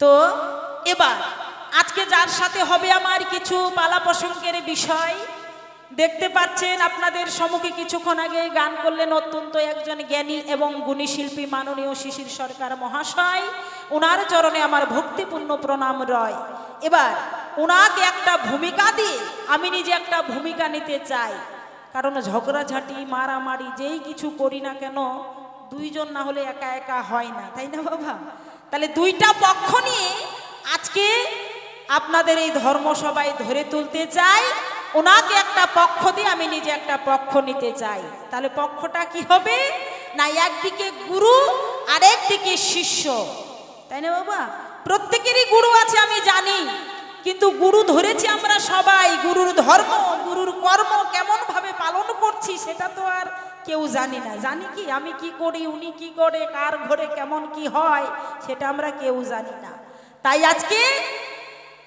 তো এবার আজকে যার সাথে হবে আমার কিছু পালা প্রসঙ্গের বিষয়, দেখতে পাচ্ছেন আপনাদের সম্মুখে কিছুক্ষণ আগে গান করলেন অত্যন্ত একজন জ্ঞানী এবং গুণী শিল্পী মাননীয় শিশির সরকার মহাশয়। ওনার চরণে আমার ভক্তিপূর্ণ প্রণাম রয়। এবার ওনাকে একটা ভূমিকা দিয়ে আমি নিজে একটা ভূমিকা নিতে চাই, কারণ ঝগড়াঝাটি মারামারি যেই কিছু করি না কেন দুইজন না হলে একা একা হয় না, তাই না বাবা? তাহলে দুইটা পক্ষ নিয়ে আজকে আপনাদের এই ধর্মসভায় ধরে তুলতে চাই। ওনাকে একটা পক্ষ দিয়ে আমি নিজে একটা পক্ষ নিতে চাই। তাহলে পক্ষটা কি হবে না, একদিকে গুরু আর একদিকে শিষ্য, তাই না বাবা? প্রত্যেকেরই গুরু আছে আমি জানি, কিন্তু গুরু ধরেছি আমরা সবাই, গুরুর ধর্ম গুরুর কর্ম কেমন ভাবে পালন করছি সেটা তো আর কেউ জানি না। জানি কি আমি কি করি, উনি কি করে, কার ঘরে কেমন কি হয় সেটা আমরা কেউ জানি না। তাই আজকে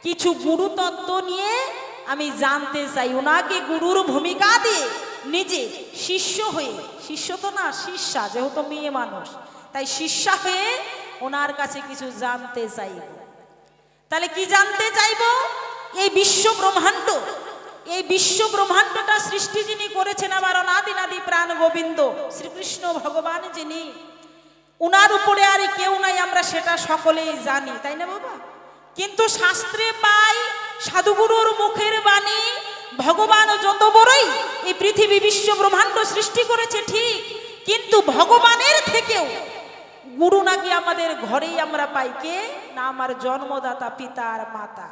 কিছু গুরু তত্ত্ব নিয়ে আমি জানতে চাই, ওনাকে গুরুর ভূমিকা দিয়ে নিজে শিষ্য হয়ে, শিষ্য তো না শিষ্যা, যেহেতু মেয়ে মানুষ তাই শিষ্যা হয়ে ওনার কাছে কিছু জানতে চাইব। তাহলে কি জানতে চাইব? এই বিশ্ব ব্রহ্মাণ্ড, এই বিশ্ব ব্রহ্মাণ্ডটা সৃষ্টি যিনি করেছেন আমার অনাদিনাদি প্রাণ গোবিন্দ শ্রীকৃষ্ণ ভগবান যিনি, উনার উপরে আর কেউ নাই, আমরা সেটা সকলেই জানি, তাই না বাবা? কিন্তু শাস্ত্রে পাই, সাধুগুরুর মুখের বাণী, ভগবান যত বড়ই এই পৃথিবী বিশ্ব ব্রহ্মাণ্ড সৃষ্টি করেছে ঠিক, কিন্তু ভগবানের থেকেও গুরু নাকি আমাদের ঘরেই আমরা পাই। কে না, আমার জন্মদাতা পিতা আর মাতা।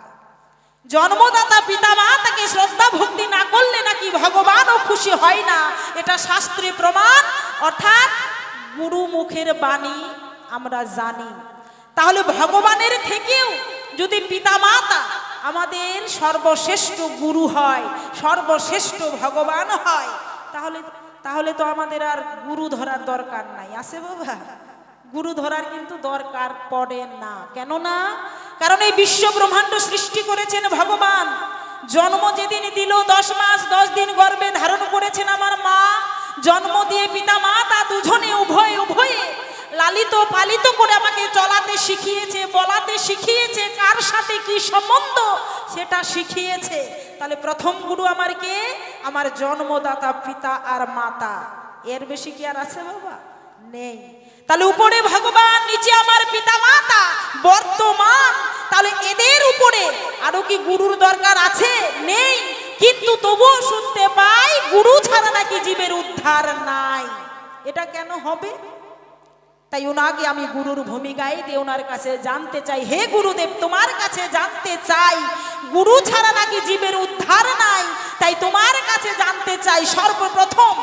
জন্মদাতা পিতা মাতাকে শ্রদ্ধা ভক্তি না করলে নাকি ভগবানও খুশি হয় না, এটা শাস্ত্রে প্রমাণ। অর্থাৎ গুরু মুখের বাণী আমরা জানি। তাহলে ভগবানের থেকেও যদি পিতা মাতা আমাদের সর্বশ্রেষ্ঠ গুরু হয়, সর্বশ্রেষ্ঠ ভগবান হয়, তাহলে তো আমাদের আর গুরু ধরার দরকার নাই, আছে বাবা? গুরু ধরার কিন্তু দরকার পড়ে না। কেন না? কারণ এই বিশ্ব ব্রহ্মাণ্ড সৃষ্টি করেছেন ভগবান। জন্ম যেদিন দিল 10 মাস 10 দিন গর্ভে ধারণ করেছেন আমার মা। জন্ম দিয়ে পিতা মাতা দুজনে উভয়ে লালিত পালিত করে আমাকে চলাতে শিখিয়েছে, বলাতে শিখিয়েছে, কার সাথে কি সম্বন্ধ সেটা শিখিয়েছে। তাহলে প্রথম গুরু আমার কে? আমার জন্মদাতা পিতা আর মাতা। এর বেশি কি আর আছে বাবা? নেই। তাহলে উপরে ভগবান, নিচে আমার পিতা মাতা বর্তমান, তাহলে এদের উপরে আরো কি গুরুর দরকার আছে? নেই। কিন্তু তবুও শুনতে পাই গুরু ছাড়া নাকি জীবের উদ্ধার নাই। এটা কেন হবে? তাই ওনাকে আমি গুরুর ভূমিকায় দিয়ে ওনার কাছে জানতে চাই, হে গুরুদেব তোমার কাছে জানতে চাই, গুরু ছাড়া নাকি জীবের উদ্ধার নাই, তাই তোমার কাছে জানতে চাই। সর্বপ্রথম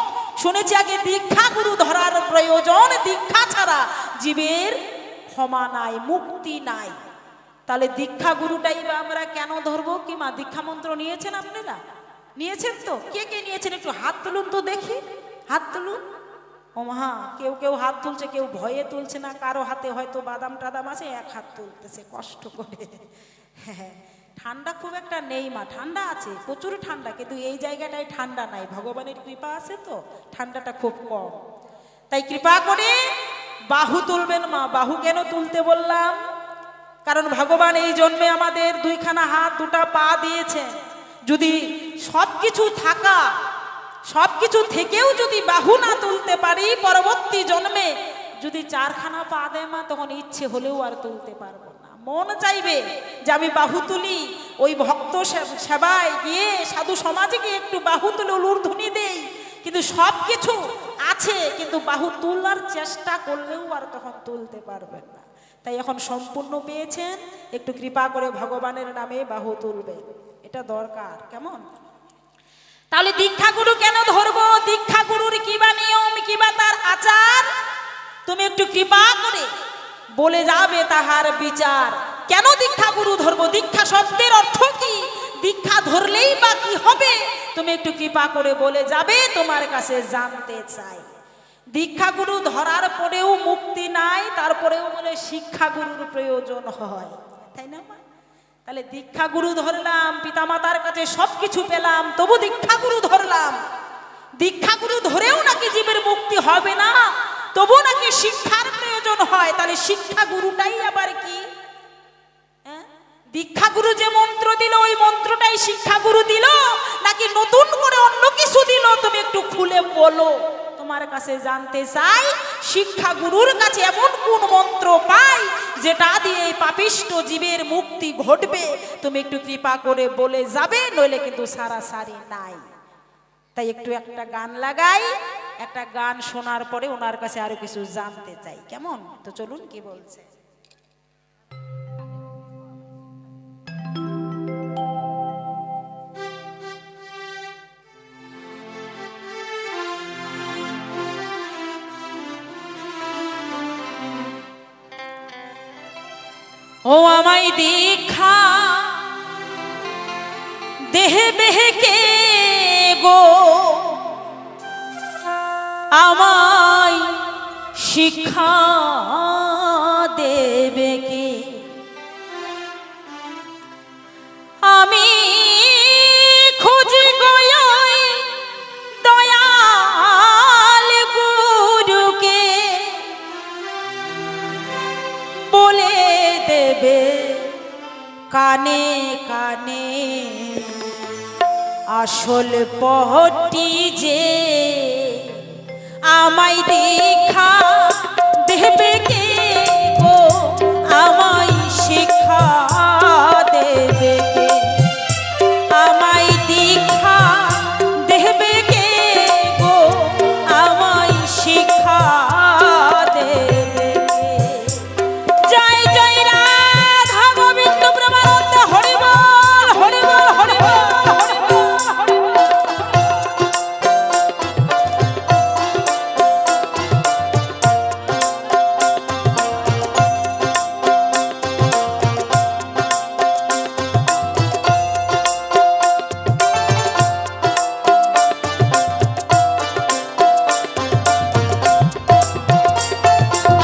শুনেছি আগে দীক্ষা গুরু ধরার প্রয়োজন, দীক্ষা ছাড়া জীবের ক্ষমা নাই, মুক্তি নাই। তাহলে দীক্ষা গুরুটাই বা আমরা কেন ধরবো? কি মা দীক্ষা মন্ত্র নিয়েছেন আপনারা? নিয়েছেন তো? কে কে নিয়েছেন একটু হাত তুলুন তো দেখি, হাত তুলুন। ও মা, কেউ হাত তুলছে, কেউ ভয়ে তুলছে না, কারো হাতে হয়তো বাদাম টাদাম আছে, এক হাত তুলতেছে কষ্ট করে। হ্যাঁ, ঠান্ডা খুব একটা নেই মা, ঠান্ডা আছে প্রচুর ঠান্ডা, কিন্তু এই জায়গাটায় ঠান্ডা নাই, ভগবানের কৃপা আছে তো ঠান্ডাটা খুব কম। তাই কৃপা করে বাহু তুলবেন মা। বাহু কেন তুলতে বললাম? কারণ ভগবান এই জন্মে আমাদের 2খানা হাত 2টা পা দিয়েছেন। যদি সবকিছু থাকা, সবকিছু থেকেও যদি বাহু না তুলতে পারি, পরবর্তী জন্মে যদি 4খানা পা দেয় মা, তখন ইচ্ছে হলেও আর তুলতে পারবো না। মন চাইবে যে আমি বাহু তুলি, ওই ভক্ত সেবায় গিয়ে সাধু সমাজে গিয়ে একটু বাহু তুলে উলুধ্বনি দেই, কিন্তু সব কিছু আছে কিন্তু বাহু তোলার চেষ্টা করলেও আর তখন তুলতে পারবেন না। তাই এখন সম্পূর্ণ পেয়েছেন, একটু কৃপা করে ভগবানের নামে বাহু তুলবেন, এটা দরকার। কেমন? তাহলে দীক্ষা গুরু কেন ধরবো? দীক্ষা গুরুর কিবা নিয়ম, কিবা তার আচার তুমি একটু কৃপা করে বলে যাবে তাহার বিচার। কেন দীক্ষা গুরু ধরবো? দীক্ষা শব্দের অর্থ কি? দীক্ষা ধরলেই বা কি হবে? তুমি একটু কৃপা করে বলে যাবে, তোমার কাছে জানতে চাই। দীক্ষা গুরু ধরার পরেও মুক্তি নাই, তারপরেও বলে শিক্ষা গুরুর প্রয়োজন হয়, তাই না মা? তাহলে দীক্ষা গুরু ধরলাম, পিতামাতার কাছে সবকিছু পেলাম, তবু দীক্ষা গুরু ধরলাম। দীক্ষা গুরু ধরেও নাকি জীবের মুক্তি হবে না, তবু নাকি শিক্ষার প্রয়োজন হয়। তাহলে শিক্ষা গুরুটাই আবার কি? দীক্ষাগুরু যে মন্ত্র দিল ওই মন্ত্রটাই শিক্ষাগুরু দিল নাকি নতুন করে অন্য কিছু দিল? তুমি একটু খুলে বলো। তোমার কাছে জানতে চাই, শিক্ষাগুরুর কাছে এমন কোন মন্ত্র পাই যেটা দিয়ে এই পাপিষ্ঠ জীবের মুক্তি ঘটবে? তুমি একটু কৃপা করে বলে যাবে, নইলে কিন্তু সারাসারি নাই। তাই একটু একটা গান লাগাই, একটা গান শোনার পরে ওনার কাছে আরো কিছু জানতে চাই, কেমন? তো চলুন, কি বলছে? ও আমায় দীক্ষা দেহে বেহেকে গো, আমায় শিক্ষা দেবে কে? আমি খুঁজি গয় দয়াল গুরুকে, বলে দেবে কানে কানে আসল পহটি যে, আমায় দীক্ষা দেবে কে গো, আমায় শিক্ষা দেবে কে? আমায় দীক্ষা দেবে কে গো, আমায় শিক্ষা দেবে কে? জয় জয় রাধা গোবিন্দ প্রেমানন্দ, হরি বল হরি বল হরি বল।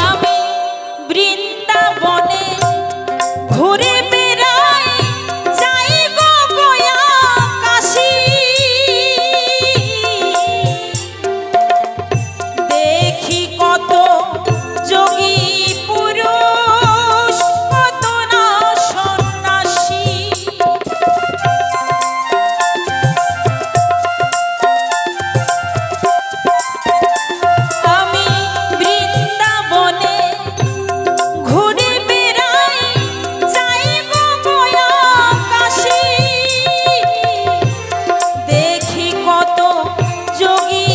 আমি বৃন্দাবনে ঘুরে বেড়াই, যাই গো গয়া কাশী, দেখি কত যোগী পুরুষ, কত না সন্ন্যাসী। আমি বৃন্দাবনে ঘুরে বেড়াই, যাই গো গয়া কাশী, দেখি কত যোগী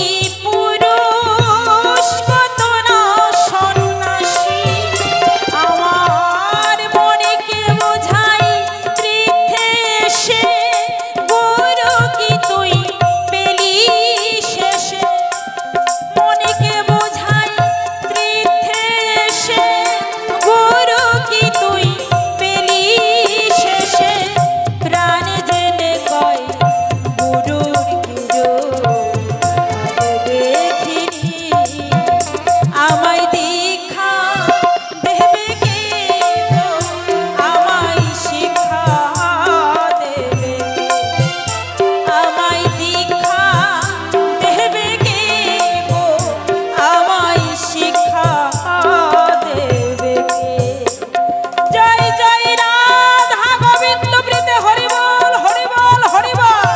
পুরুষ, কত না সন্ন্যাসী। আমার মনেকে বোঝাই তীর্থে এসে, গুরু কি তুই পেলি শেষে? মনেকে বোঝাই তীর্থে এসে, গুরু কি তুই পেলি শেষে? প্রাণ জেনে কয় গুরুর কিরো দেখিনি, আমায় দীক্ষা দেবে কে গো, আমায় শিক্ষা দেবে কে? আমায় দীক্ষা দেবে কে গো, আমায় শিক্ষা দেবে কে? জয় জয় রাধা গোবিন্দ প্রীতে, হরি বল হরি বল হরি বল।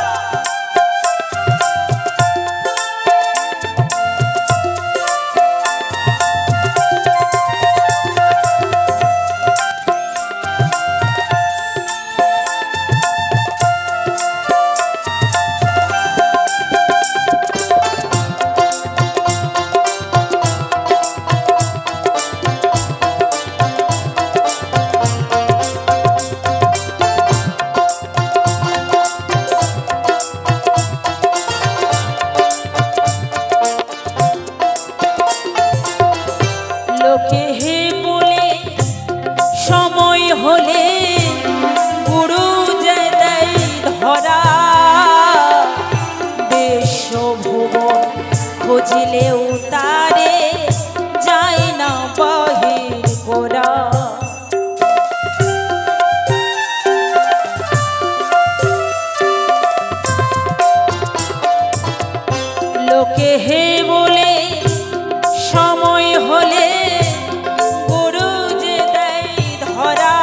লোকে হে বলে সময় হলে গুরু যে দেয় ধরা, দেশ ভুবন খুঁজলেও তারে যায় না বাহির করা। লোকে হে বলে সময় হলে গুরু যে দেয় ধরা,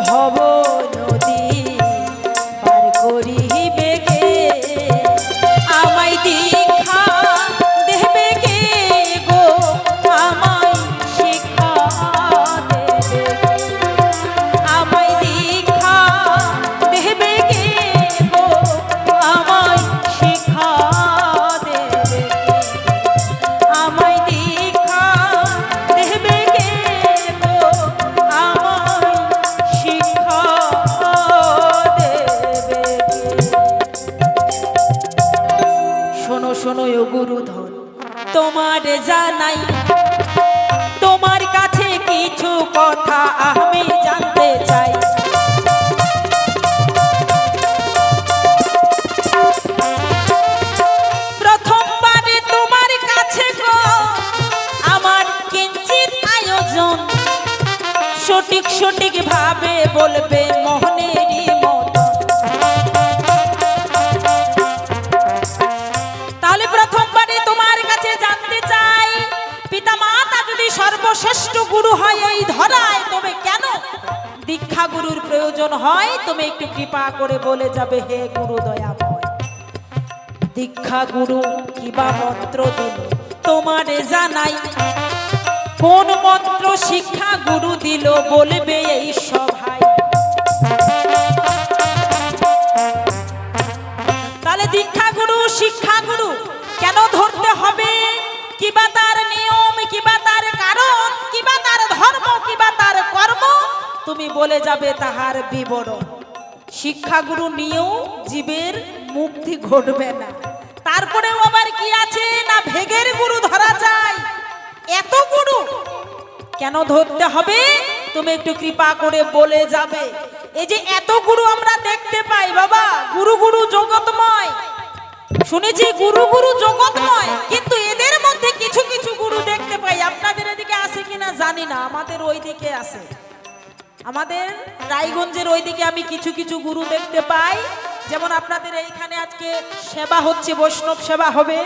ভব নদী পার করিবে কে, আমায় দীক্ষা দেবে কে গো, আমায় শিক্ষা দেবে কে, আমায় দীক্ষা দেবে কে গো, আমায় শিক্ষা দেবে কে, আমায় দীক্ষা দেবে কে গো, আমায় শিক্ষা দেবে কে। শোনো শোনো ও গুরুধন, তোমার জানাই, তোমার কাছে কিছু কথা আমি জানতে চাই। প্রথমবারে তোমার কাছে গো আমার কিঞ্চিত আয়োজন, সঠিক সঠিক ভাবে বলবে মোহনেরই মতো। তাহলে প্রথমবারে তোমার কাছে জানতে চাই, পিতা মাতা যদি সর্বশ্রেষ্ঠ গুরু হয় এই ধরায়, তবে কেন দীক্ষা গুরুর প্রয়োজন হয়? তুমি একটু কৃপা করে বলে যাবে, হে গুরু দয়াময়। দীক্ষা গুরু কিবা মন্ত্র দিল তোমারে জানাই, কোন মন্ত্র শিক্ষা গুরু দিল বলবে এই সভায়। তাহলে দীক্ষা গুরু শিক্ষা গুরু কেন ধরতে হবে? কিবা তার নিয়ম, কিবা তার কারণ, কিবা তার ধর্ম, কিবা তার কর্ম, তুমি বলে যাবে তাহার বিবরণ। শিক্ষা গুরু নিয়েও জীবের মুক্তি ঘটবে না। তারপরেও আবার কি আছে না, ভেগের গুরু ধরা যায়। এত গুরু কেন ধরতে হবে? তুমি একটু কৃপা করে বলে যাবে। এই যে এত গুরু আমরা দেখতে পাই বাবা, গুরু গুরু জগৎময়, শুনেছি গুরু গুরু জগৎময়, কিন্তু এদের মধ্যে কিছু কিছু গুরু দেখতে পাই। আপনাদের এদিকে আছে কিনা জানি না, আমাদের ওইদিকে আছে। আমাদের রায়গঞ্জের ওইদিকে আমি কিছু কিছু গুরু দেখতে পাই। যেমন আপনাদের এইখানে আজকে সেবা হচ্ছে, বৈষ্ণব সেবা হবে।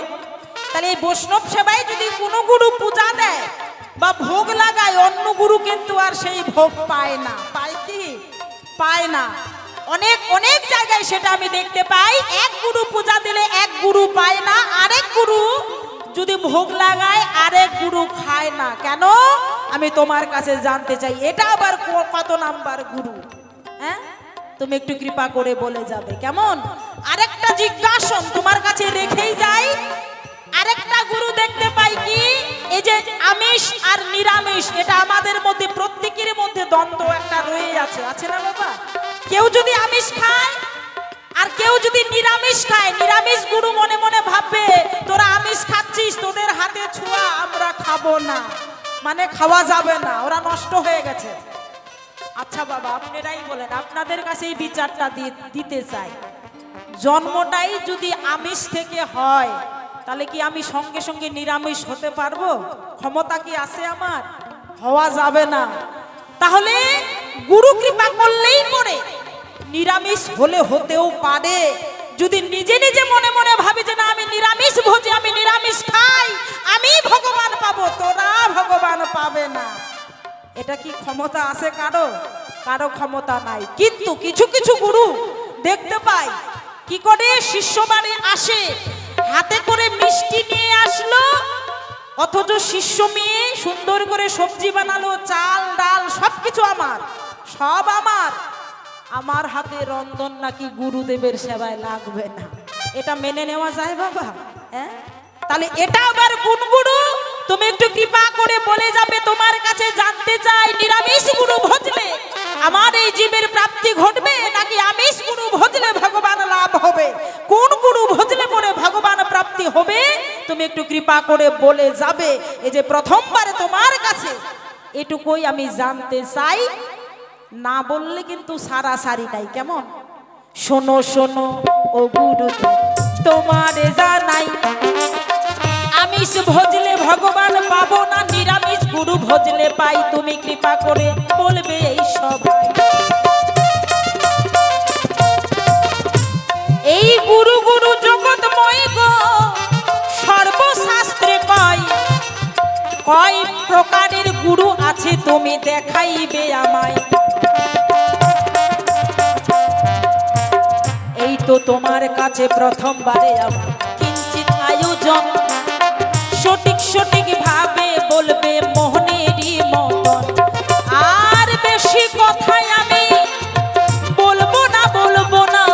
তাহলে এই বৈষ্ণব সেবায় যদি কোনো গুরু পূজা দেয় বা ভোগ লাগায়, অন্য গুরু কিন্তু আর সেই ভোগ পায় না। পায় কি? পায় না। অনেক অনেক জায়গায় সেটা আমি দেখতে পাই। এক গুরু পূজা দিলে এক গুরু পায় না, আরেক গুরু যদি ভোগ লাগায় আরেক গুরু খায় না। কেন? আমি তোমার কাছে জানতে চাই, এটা আবার কত নাম্বার গুরু? হ্যাঁ, তুমি একটু কৃপা করে বলে যাবে কেমন? আরেকটা জিজ্ঞাসন তোমার কাছে রেখেই যাই। আরেকটা গুরু দেখতে পাই কি, এই যে আমিষ আর নিরামিষ, এটা আমাদের মধ্যে প্রত্যেকের মধ্যে দ্বন্দ্ব একটা রয়ে আছে, আছে না বাবা? কেউ যদি আমিষ খায় আর কেউ যদি নিরামিষ খায়, নিরামিষ গুরু মনে মনে ভাববে তোরা আমিষ খাচ্ছিস, তোদের হাতে ছোঁয়া আমরা খাবো না, মানে খাওয়া যাবে না, ওরা নষ্ট হয়ে গেছে। আচ্ছা বাবা, আপনারাই বলেন, আপনাদের কাছে এই বিচারটা দিতে চাই। জন্মটাই যদি আমিষ থেকে হয়, তাহলে কি আমি সঙ্গে সঙ্গে নিরামিষ হতে পারবো? ক্ষমতা কি আছে আমার? হওয়া যাবে না। তাহলে গুরু কৃপা করলেই পরে নিরামিষ হলে হতেও পারে। যদি নিজে নিজে মনে মনে ভাবি যে না আমি নিরামিষ ভোজি, আমি নিরামিষ খাই, আমি ভগবান পাবো, তোরা ভগবান পাবে না, এটা কি ক্ষমতা আছে কারো? কারো ক্ষমতা নাই। কিন্তু কিছু কিছু গুরু দেখতে পাই কি করে, শিষ্য বাড়ি আসে, হাতে করে মিষ্টি নিয়ে আসলো, অথচ শিষ্য মেয়ে সুন্দর করে সবজি বানালো, চাল ডাল সবকিছু আমার, সব আমার, আমার হাতে রন্ধন নাকি গুরুদেবের সেবায় লাগবে না। এটা মেনে নেওয়া যায় বাবা? হ্যাঁ, তাহলে এটা আবার কোন গুরু? তুমি একটু কৃপা করে বলে যাবে। তোমার কাছে জানতে চাই, নিরামিষ গুরু ভজলে আমার এই জীবের প্রাপ্তি ঘটবে, নাকি আমিষ গুরু ভজলে ভগবান লাভ হবে? কোন গুরু ভজলে পরে ভগবান প্রাপ্তি হবে? তুমি একটু কৃপা করে বলে যাবে। এই যে প্রথমবারে তোমার কাছে এটুকুই আমি জানতে চাই, না বললে কিন্তু সারাসারি নাই। কেমন? শোনো শোনো ও গুরু, তোমার জানাই, আমিষ ভজলে ভগবান পাবো না, নিরামিষ গুরু ভজলে পাই। তুমি কৃপা করে বলবে এই সব। এই গুরু গুরু জগৎময় গো, সর্বশাস্ত্রে কয়, কয় প্রকারের গুরু আছে তুমি দেখাইবে আমায়। তো তোমার কাছে প্রথমবারে আমার কিঞ্চিত আয়োজন, সঠিক সঠিক ভাবে বলবে মোহনেরই মতন। আর বেশি কথাই আমি বলবো না,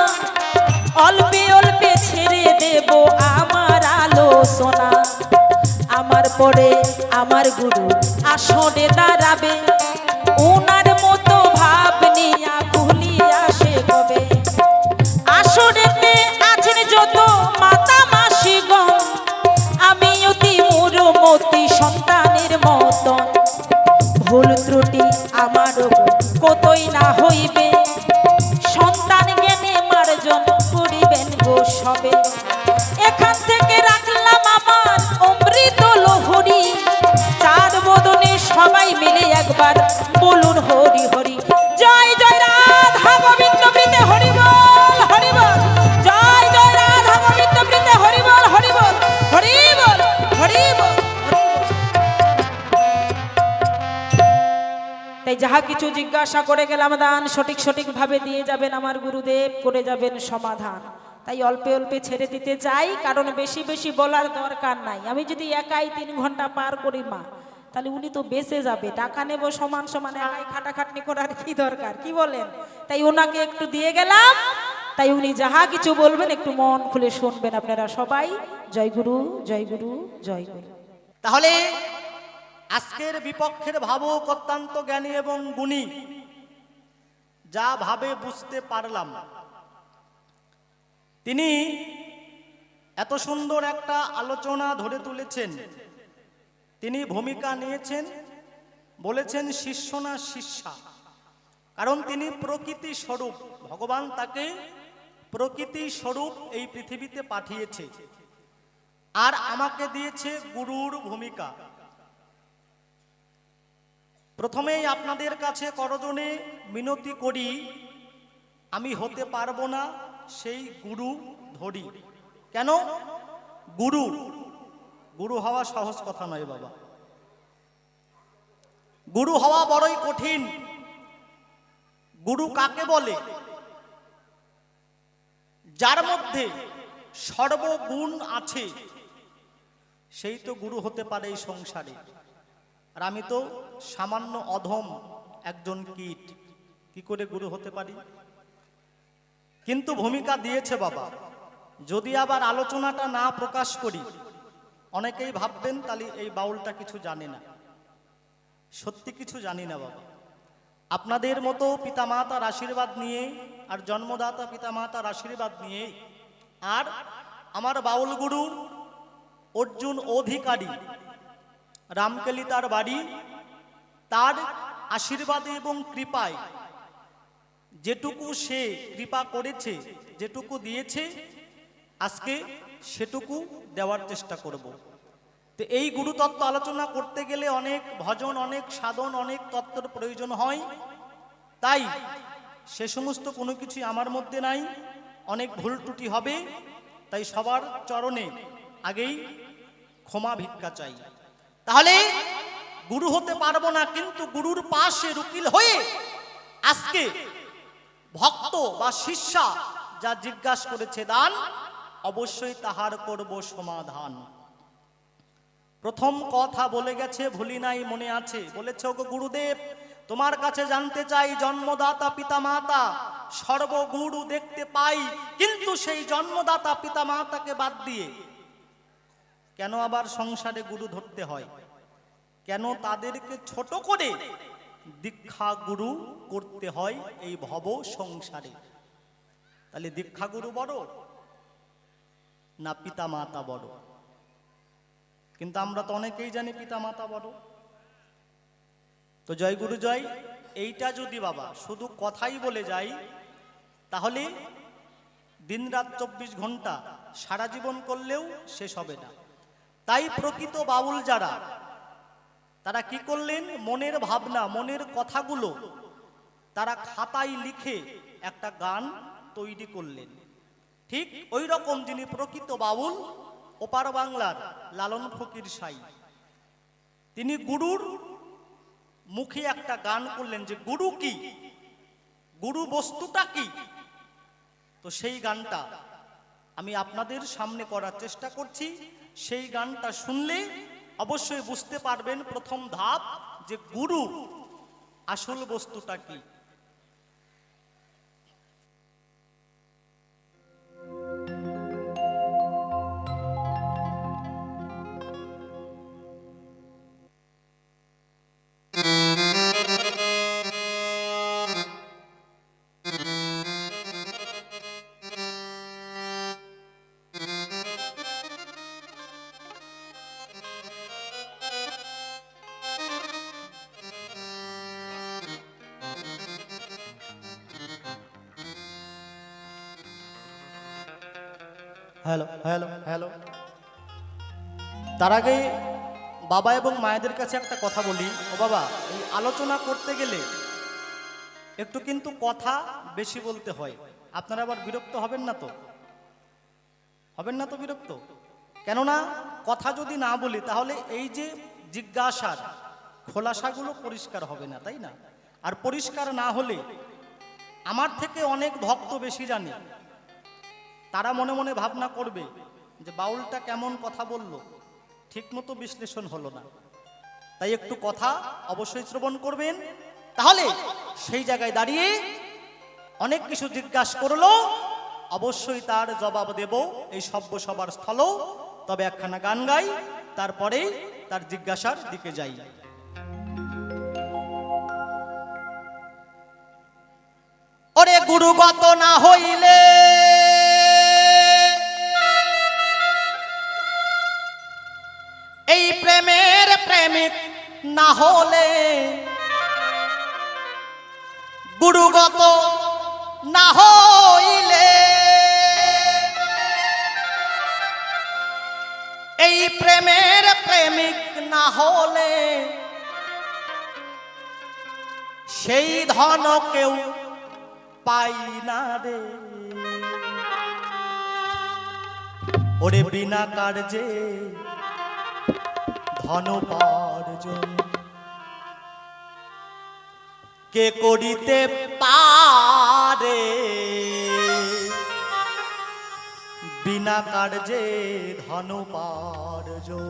অল্পে অল্পে ছেড়ে দেব আমার আলোচনা। আমার পরে আমার গুরু আসনে দাঁড়াবে, ওনার মতো ভাব নিয়া ভুলিয়া সে কবে। আসনেতে আছেন যত মাতা মাসিগণ, আমি অতি মূঢ়মতি সন্তানের মতন। ভুল ত্রুটি আমারও কতই না হইবে, সন্তান জ্ঞানে মার্জন করিবেন গো সবে। এখান থেকে রাখলাম আমার অমৃত লহরী, চার বদনে সবাই মিলে একবার বলুন হরি হরি। জয় জয় রাধা গোবিন্দ বৃন্দে হরি বল হরি বল, জয় জয় রাধা গোবিন্দ বৃন্দে হরি বল হরি বল হরি বল হরি বল। তাই যাহা কিছু জিজ্ঞাসা করে গেলাম দান সঠিক সঠিক ভাবে দিয়ে যাবেন আমার গুরুদেব, করে যাবেন সমাধান। তাই অল্পে অল্পে ছেড়ে দিতে চাই, কারণ বেশি বেশি বলার দরকার নাই। আমি যদি একাই 3 ঘন্টা পার করি মা, তাহলে উনি তো বেঁচে যাবে। টাকা নেব সমান সমান, একাই খাটাখাটনি করার কি দরকার, কি বলেন? তাই ওনাকে একটু দিয়ে গেলাম, তাই উনি যাহা কিছু বলবেন একটু মন খুলে শুনবেন আপনারা সবাই। জয় গুরু জয় গুরু জয় গুরু। তাহলে আজকের বিপক্ষের ভাবক অত্যন্ত জ্ঞানী এবং গুণী, যা ভাবে বুঝতে পারলাম, তিনি এত সুন্দর একটা আলোচনা ধরে তুলেছেন। তিনি ভূমিকা নিয়েছেন, বলেছেন শিষ্য না শিষ্যা, কারণ তিনি প্রকৃতি স্বরূপ। ভগবান তাকে প্রকৃতি স্বরূপ এই পৃথিবীতে পাঠিয়েছে, আর আমাকে দিয়েছে গুরুর ভূমিকা। প্রথমেই আপনাদের কাছে করজনে মিনতি করি, আমি হতে পারবো না সেই গুরু ধরি। কেন? গুরু গুরু হওয়া সহজ কথা নয় বাবা, গুরু হওয়া বড়ই কঠিন। গুরু কাকে বলে? যার মধ্যে সর্বগুণ আছে, সেই তো গুরু হতে পারে এই সংসারে। আর আমি তো সামান্য অধম একজন কীট, কি করে গুরু হতে পারি? কিন্তু ভূমিকা দিয়েছে বাবা। যদি আবার আলোচনাটা না প্রকাশ করি, অনেকেই ভাববেন তাহলে এই বাউলটা কিছু জানে না। সত্যি কিছু জানি না বাবা। আপনাদের মতো পিতামাতার আশীর্বাদ নিয়ে, আর জন্মদাতা পিতামাতার আশীর্বাদ নিয়ে, আর আমার বাউল গুরু অর্জুন অধিকারী, রামকেলি তার বাড়ি, তার আশীর্বাদে এবং কৃপায় যেটুকু সে কৃপা করেছে, যেটুকু দিয়েছে, আজকে সেটুকু দেওয়ার চেষ্টা করব। তো এই গুরুতত্ত্ব আলোচনা করতে গেলে অনেক ভজন, অনেক সাধন, অনেক তত্ত্বের প্রয়োজন হয়। তাই সে সমস্ত কোনো কিছুই আমার মধ্যে নাই, অনেক ভুল ত্রুটি হবে। তাই সবার চরণে আগেই ক্ষমা ভিক্ষা চাই। তাহলে গুরু হতে পারবো না, কিন্তু গুরুর পাশে উকিল হয়ে আজকে ভক্ত বা শিষ্যা যা জিজ্ঞাসা করেছে দান, অবশ্যই তাহার করব সমাধান। প্রথম কথা বলে গেছে, ভুলি নাই, মনে আছে। বলেছে, ওগো গুরুদেব, তোমার কাছে জানতে চাই, জন্মদাতা পিতামাতা সর্বগুরু দেখতে পাই, কিন্তু সেই জন্মদাতা পিতামাতাকে বাদ দিয়ে কেন আবার সংসারে গুরু ধরতে হয়? কেন তাদেরকে ছোট করে দীক্ষা গুরু করতে হয় এই ভব সংসারে? তাহলে দীক্ষা গুরু বড় না পিতা মাতা বড়? কিন্তু আমরা তো অনেকেই জানি পিতা মাতা বড়। তো জয় গুরু জয়, এইটা যদি বাবা শুধু কথাই বলে যাই, তাহলে দিনরাত 24 ঘন্টা সারা জীবন করলেও শেষ হবে না। তাই প্রকৃত বাউল যারা, তারা কি করলেন? মনের ভাবনা, মনের কথাগুলো তারা খাতায় লিখে একটা গান তৈরি করলেন। ঠিক ওই রকম যিনি প্রকৃত বাউল, ওপার বাংলার লালন ফকির সাই, তিনি গুরুর মুখে একটা গান করলেন যে গুরু কি, গুরু বস্তুটা কি। তো তো সেই গানটা আমি আপনাদের সামনে করার চেষ্টা করছি। সেই গানটা শুনলে অবশ্যই বুঝতে পারবেন প্রথম ধাপ যে গুরু আসল বস্তুটা কি। Hello hello hello. তার আগে বাবা এবং মায়েদের কাছে একটা কথা বলি। ও বাবা, এই আলোচনা করতে গেলে একটু কিন্তু কথা বেশি বলতে হয়। আপনারা আবার বিরক্ত হবেন না তো? হবেন না তো বিরক্ত? কেননা কথা যদি না বলি তাহলে এই যে জিজ্ঞাসার খোলাসাগুলো পরিষ্কার হবে না, তাই না? আর পরিষ্কার না হলে আমার থেকে অনেক ভক্ত বেশি জানে, তারা মনে মনে ভাবনা করবে যে বাউলটা কেমন কথা বলল, ঠিকমতো বিশ্লেষণ হলো না। তাই একটু কথা অবশ্যই শ্রবণ করবেন, তাহলে সেই জায়গায় দাঁড়িয়ে অনেক কিছু জিজ্ঞাসা করলো, অবশ্যই তার জবাব দেব এই সভ্য সবার স্থল। তবে একখানা গান গাই, তারপরে তার জিজ্ঞাসার দিকে যাই। ওরে গুরুগত না হইলে এই প্রেমের প্রেমিক না হলে, গুরুগত না হইলে এই প্রেমের প্রেমিক না হলে সেই ধন কেউ পাই না রে। ওরে বিনা কার্যে ধনোপার্জন কে করিতে পারে, বিনা কার্যে ধনোপার্জন।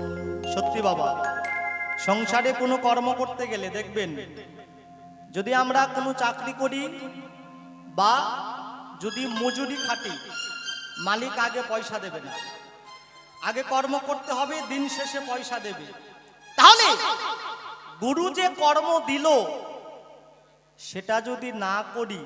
সত্যি বাবা, সংসারে কোনো কর্ম করতে গেলে দেখবেন, যদি আমরা কোনো চাকরি করি বা যদি মজুরি খাটি, মালিক আগে পয়সা দেবে না, আগে কর্ম করতে হবে, দিন শেষে পয়সা দেবে। তাহলে গুরু যে কর্ম দিল সেটা যদি না করি,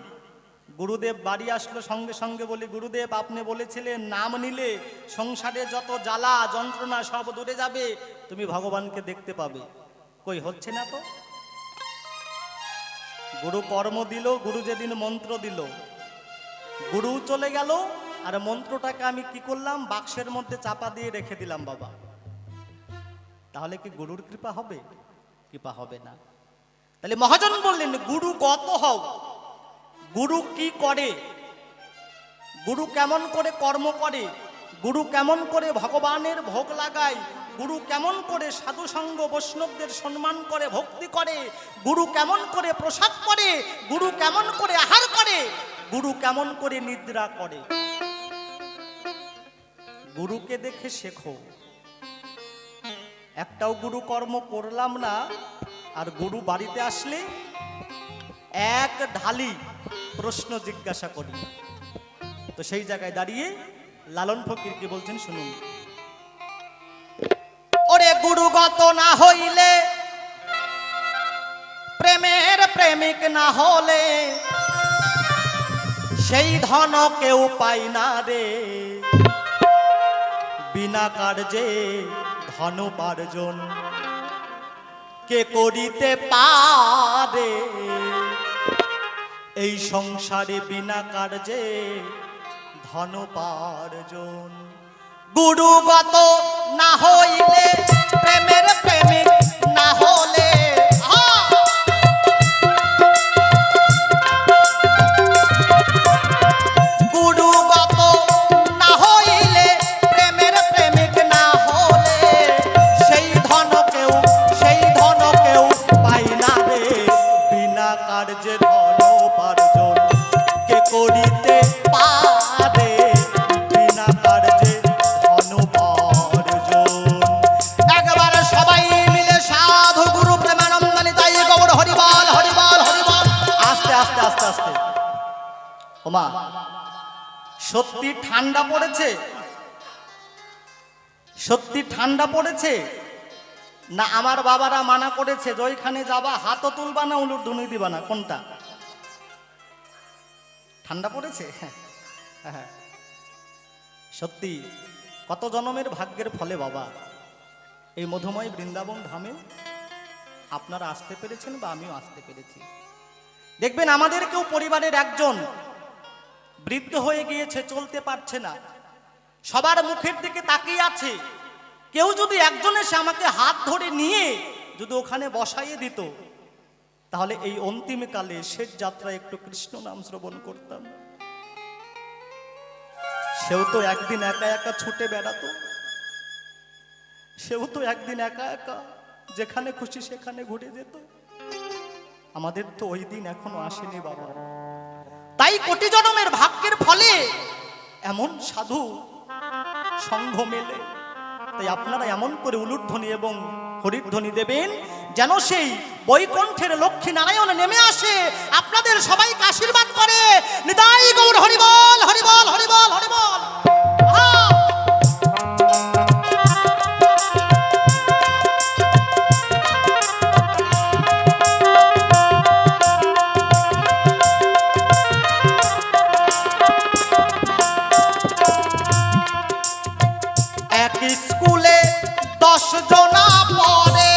গুরুদেব বাড়ি আসলো সঙ্গে সঙ্গে বলি, গুরুদেব আপনি বলেছিলেন নাম নিলে সংসারে যত জ্বালা যন্ত্রণা সব দূরে যাবে, তুমি ভগবানকে দেখতে পাবে। কই হচ্ছে না তো। গুরু কর্ম দিল, গুরু যেদিন মন্ত্র দিল, গুরু চলে গেল, আর মন্ত্রটাকে আমি কি করলাম, বাক্সের মধ্যে চাপা দিয়ে রেখে দিলাম বাবা। তাহলে কি গুরুর কৃপা হবে? কৃপা হবে না। তাহলে মহাজন বললেন গুরু গত হও। গুরু কি করে, গুরু কেমন করে কর্ম করে, গুরু কেমন করে ভগবানের ভোগ লাগায়, গুরু কেমন করে সাধু সঙ্গ বৈষ্ণবদের সম্মান করে ভক্তি করে, গুরু কেমন করে প্রসাদ করে, গুরু কেমন করে আহার করে, গুরু কেমন করে নিদ্রা করে, গুরুকে দেখে শেখো। একটাও গুরু কর্ম করলাম না, আর গুরু বাড়িতে আসলে এক ঢালি প্রশ্ন জিজ্ঞাসা করি। তো সেই জায়গায় দাঁড়িয়ে লালন ফকির কি বলছেন শুনুন। ওরে গুরুগত না হইলে, প্রেমের প্রেমিক না হলে সেই ধন কেউ পাই না রে। বিনা কার্যে ধনোপার্জন কে করিতে পারে, এই সংসারে বিনা কার্যে ধনোপার্জন। গুরুগত না হইলে, প্রেমের প্রেমিক না হলে, গুরুগত না হইলে, প্রেমের প্রেমিক না হলে সেই ধন কেউ পাই না রে। বিনা কার্যে ধনোপার্জন কে করিতে পারে, ওমা সত্যি ঠান্ডা পড়েছে? সত্যি ঠান্ডা পড়েছে না আমার বাবারা মানা করেছে যে ওইখানে যাবা হাতও তুলবা না উলুর ধুনুই দিবা না? কোনটা? ঠান্ডা পড়েছে? হ্যাঁ, সত্যি কত জন্মের ভাগ্যের ফলে বাবা এই মধুময় বৃন্দাবন ধামে আপনারা আসতে পেরেছেন বা আমিও আসতে পেরেছি। দেখবেন আমাদের কেউ পরিবারের একজন বৃদ্ধ হয়ে গিয়েছে, চলতে পারছে না, সবার মুখের দিকে তাকিয়ে আছে। কেউ যদি একজন এসে আমাকে হাত ধরে নিয়ে যদি ওখানে বসাইয়ে দিত, তাহলে এই অন্তিমকালে শেষ যাত্রায় একটু কৃষ্ণ নাম শ্রবণ করতাম। সেও তো একদিন একা একা ছুটে বেড়াতো, সেও তো একদিন একা একা যেখানে খুশি সেখানে ঘুরে যেত। আমাদের তো ওই দিন এখনো আসেনি বাবা। তাই কোটি জন্মের ভাগ্যের ফলে এমন সাধু সঙ্গ মেলে। তাই আপনারা এমন করে উলুধ্বনি এবং হরিধ্বনি দেবেন যেন সেই বৈকুণ্ঠের লক্ষ্মী নারায়ণ নেমে আসে, আপনাদের সবাইকে আশীর্বাদ করে। নিতাই গৌর হরিবল হরিবল হরিবল হরিবল। এক স্কুলে 10 জনা পড়ে,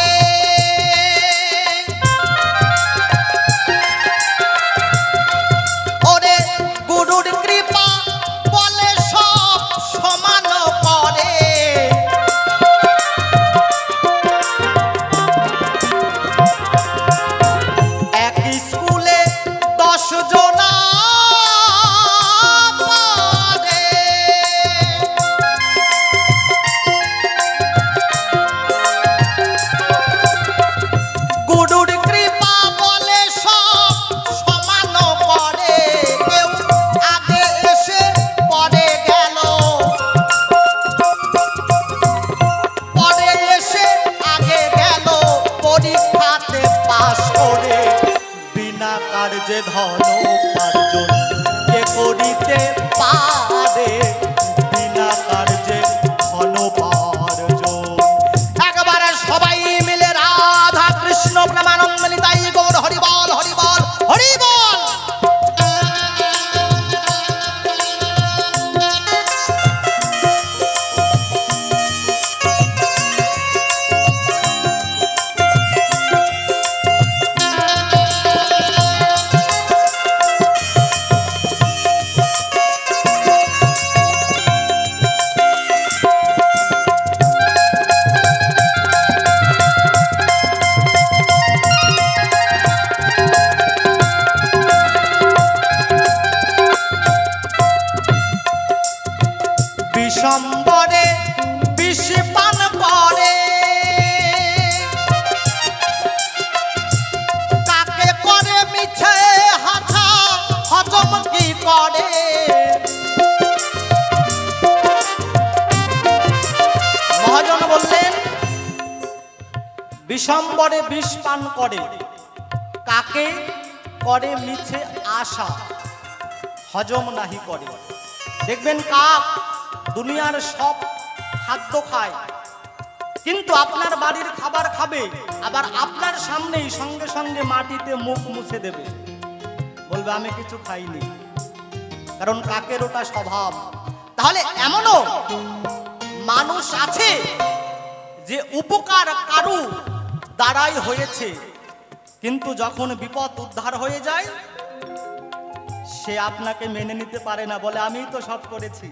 ওরে গুরুর কৃপা বলে সব সমান পড়ে। এক স্কুলে 10 জনা যে ধন উপার্জন কে করিতে পারে, বিনা কার্যে ধন উপার্জন। একবারে সবাই মিলে রাধা কৃষ্ণ প্রেমানন্দ নিতাই গৌর হরিবল হরিবল হরিবল। বিশ্বম্বরে বিষ পান করে, কাকে করে মিছে হাছা হজম কি করে। মহাজন বললেন বিশ্বম্বরে বিষ পান করে, কাকে করে মিছে আশা হজম নাহি করে। দেখবেন কাক দুনিয়ার সব খাদ্য খায়, কিন্তু আপনার বাড়ির খাবার খাবে, আবার আপনার সামনেই সঙ্গে সঙ্গে মাটিতে মুখ মুছে দেবে, বলবে আমি কিছু খাইনি, কারণ কাকের ওটা স্বভাব। তাহলে এমনও মানুষ আছে যে উপকার কারু দ্বারাই হয়েছে, কিন্তু যখন বিপদ উদ্ধার হয়ে যায় সে আপনাকে মেনে নিতে পারে না, বলে আমি তো সব করেছি।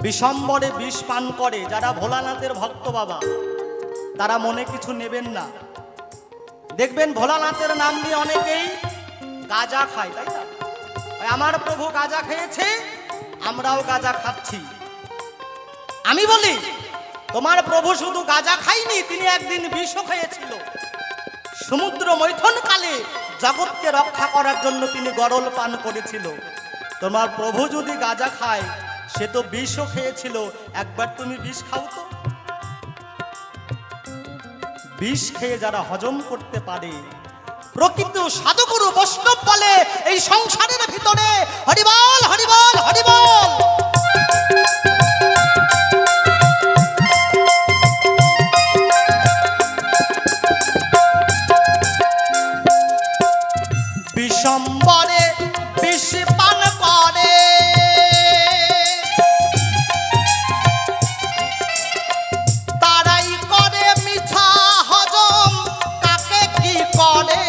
বিশ্বম্বরে বিষ পান করে যারা ভোলানাথের ভক্ত বাবা, তারা মনে কিছু নেবেন না। দেখবেন ভোলানাথের নাম নিয়ে অনেকেই গাঁজা খায়, তাই না? আমার প্রভু গাঁজা খেয়েছে, আমরাও গাঁজা খাচ্ছি। আমি বলি তোমার প্রভু শুধু গাঁজা খায়নি, তিনি একদিন বিষও খেয়েছিল। সমুদ্র মৈথন কালে জগৎকে রক্ষা করার জন্য তিনি গরল পান করেছিল। তোমার প্রভু যদি গাঁজা খায়, সে তো বিষও খেয়েছিল, একবার তুমি বিষ খাও তো। বিষ খেয়ে যারা হজম করতে পারে প্রকৃত সাধুগুরু বৈষ্ণব বলে এই সংসারের ভিতরে হরিবল হরিবল হরিবল। বিশ্বম্বরে বিষ পান করে, তারাই করে মিছা হজম, কাকে কি করে।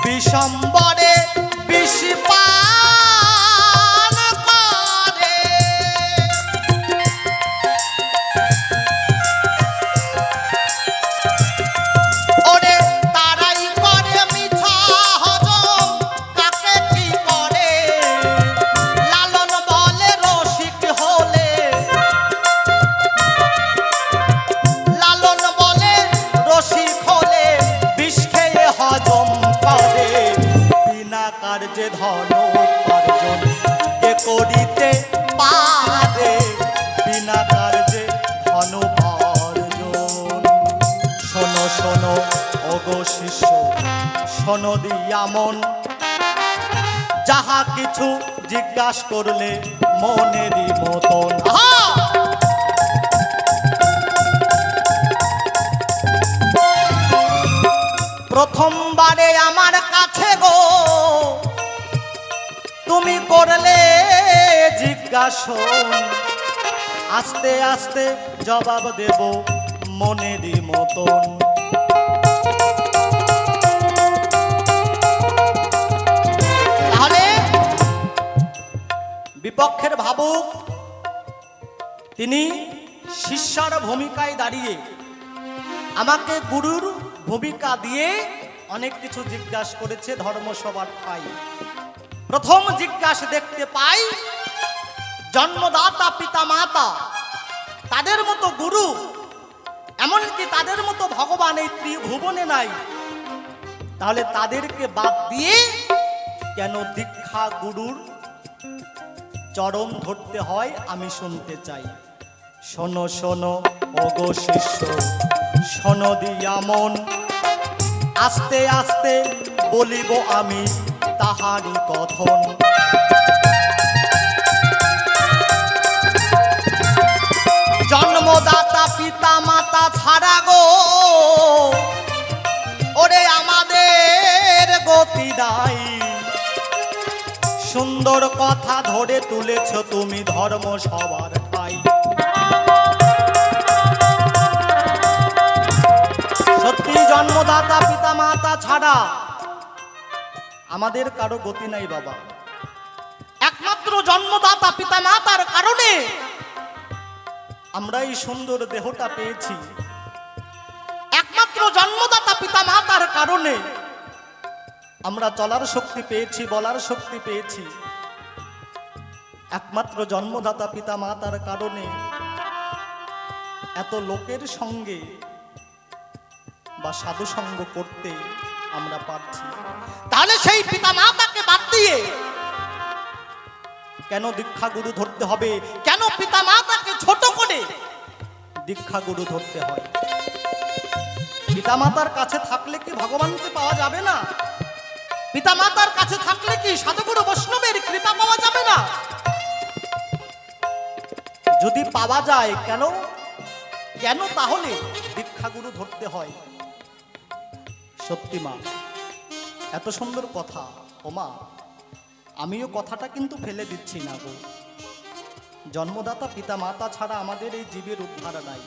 বিশ্বম্বরে বিষ পান করে, ওরে তারাই করে মিছা হজম, কাকে কি করে। লালন বলে রসিক হলে, লালন বলে রসিক হলে বিষ খেয়ে হজম করে। বিনা কার্যে ধন উপার্জন কে করিতে পারে, বিনা কার্যে ধন উপার্জন। শোনো শোনো ওগো শিষ্য, শোনো দিয়া মন, যাহা কিছু জিজ্ঞাসা করলে মনেরই মতন। আহা! প্রথমবারে আমার কাছে গো তুমি করলে জিজ্ঞাসা, আস্তে আস্তে জবাব দেব মনেরই মতন। তাহলে বিপক্ষের ভাবুক তিনি শিষ্যর ভূমিকায় দাঁড়িয়ে আমাকে গুরুর ভূমিকা দিয়ে অনেক কিছু জিজ্ঞাসা করেছে ধর্মসভার ঠাই। প্রথম জিজ্ঞাসা দেখতে পাই জন্মদাতা পিতা মাতা, তাদের মতো গুরু, এমনকি তাদের মতো ভগবান এই ত্রিভুবনে নাই, তাহলে তাদেরকে বাদ দিয়ে কেন দীক্ষা গুরুর চরণ ধরতে হয় আমি শুনতে চাই। শোনো শোনো ওগো শিষ্য, শোনো দিয়া মন, আস্তে আস্তে বলিব আমি তাহারি কথন। জন্মদাতা পিতা মাতা ছাড়া গো ওরে আমাদের গতি নাই। সুন্দর কথা ধরে তুলেছ তুমি ধর্মসভার ঠাই। সত্যি জন্মদাতা পিতা মাতা ছাড়া আমাদের কারো গতি নাই বাবা। একমাত্র জন্মদাতা পিতা মাতার কারণে আমরা এই সুন্দর দেহটা পেয়েছি। একমাত্র জন্মদাতা পিতা মাতার কারণে আমরা চলার শক্তি পেয়েছি, বলার শক্তি পেয়েছি। একমাত্র জন্মদাতা পিতা মাতার কারণে এত লোকের সঙ্গে বা সাধু সঙ্গ করতে আমরা পারছি। তাহলে সেই পিতা মাতাকে বাদ দিয়ে কেন দীক্ষা গুরু ধরতে হবে? কেন পিতা মাতাকে ছোট করে দীক্ষা গুরু ধরতে হয়? পিতা মাতার কাছে থাকলে কি ভগবানকে পাওয়া যাবে না? পিতা মাতার কাছে থাকলে কি সাধুগুরু বৈষ্ণবের কৃপা পাওয়া যাবে না? যদি পাওয়া যায় কেন কেন তাহলে দীক্ষা গুরু ধরতে হয়? সত্যি মা, এত সুন্দর কথা। ও মা, আমিও কথাটা কিন্তু ফেলে দিচ্ছি না গো। জন্মদাতা পিতা মাতা ছাড়া আমাদের এই জীবের উদ্ধার নাই।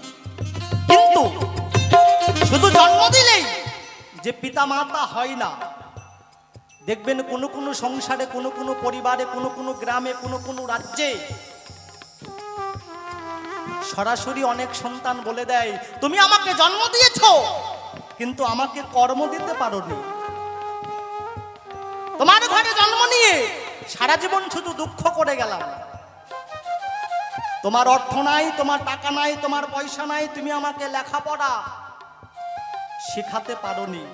কিন্তু শুধু জন্ম দিলেই যে পিতা মাতা হয় না। দেখবেন কোনো কোনো সংসারে, কোনো কোনো পরিবারে, কোনো কোনো গ্রামে, কোনো কোনো রাজ্যে সরাসরি অনেক সন্তান বলে দেয়, তুমি আমাকে জন্ম দিয়েছো কিন্তু আমাকে কর্ম দিতে পারোনি। তোমার ঘরে জন্ম নিয়ে সারা জীবন শুধু দুঃখ করে গেলাম। তোমার অর্থ নাই, তোমার টাকা নাই, তোমার পয়সা নাই, তুমি আমাকে লেখাপড়া শেখাতে পারোনি।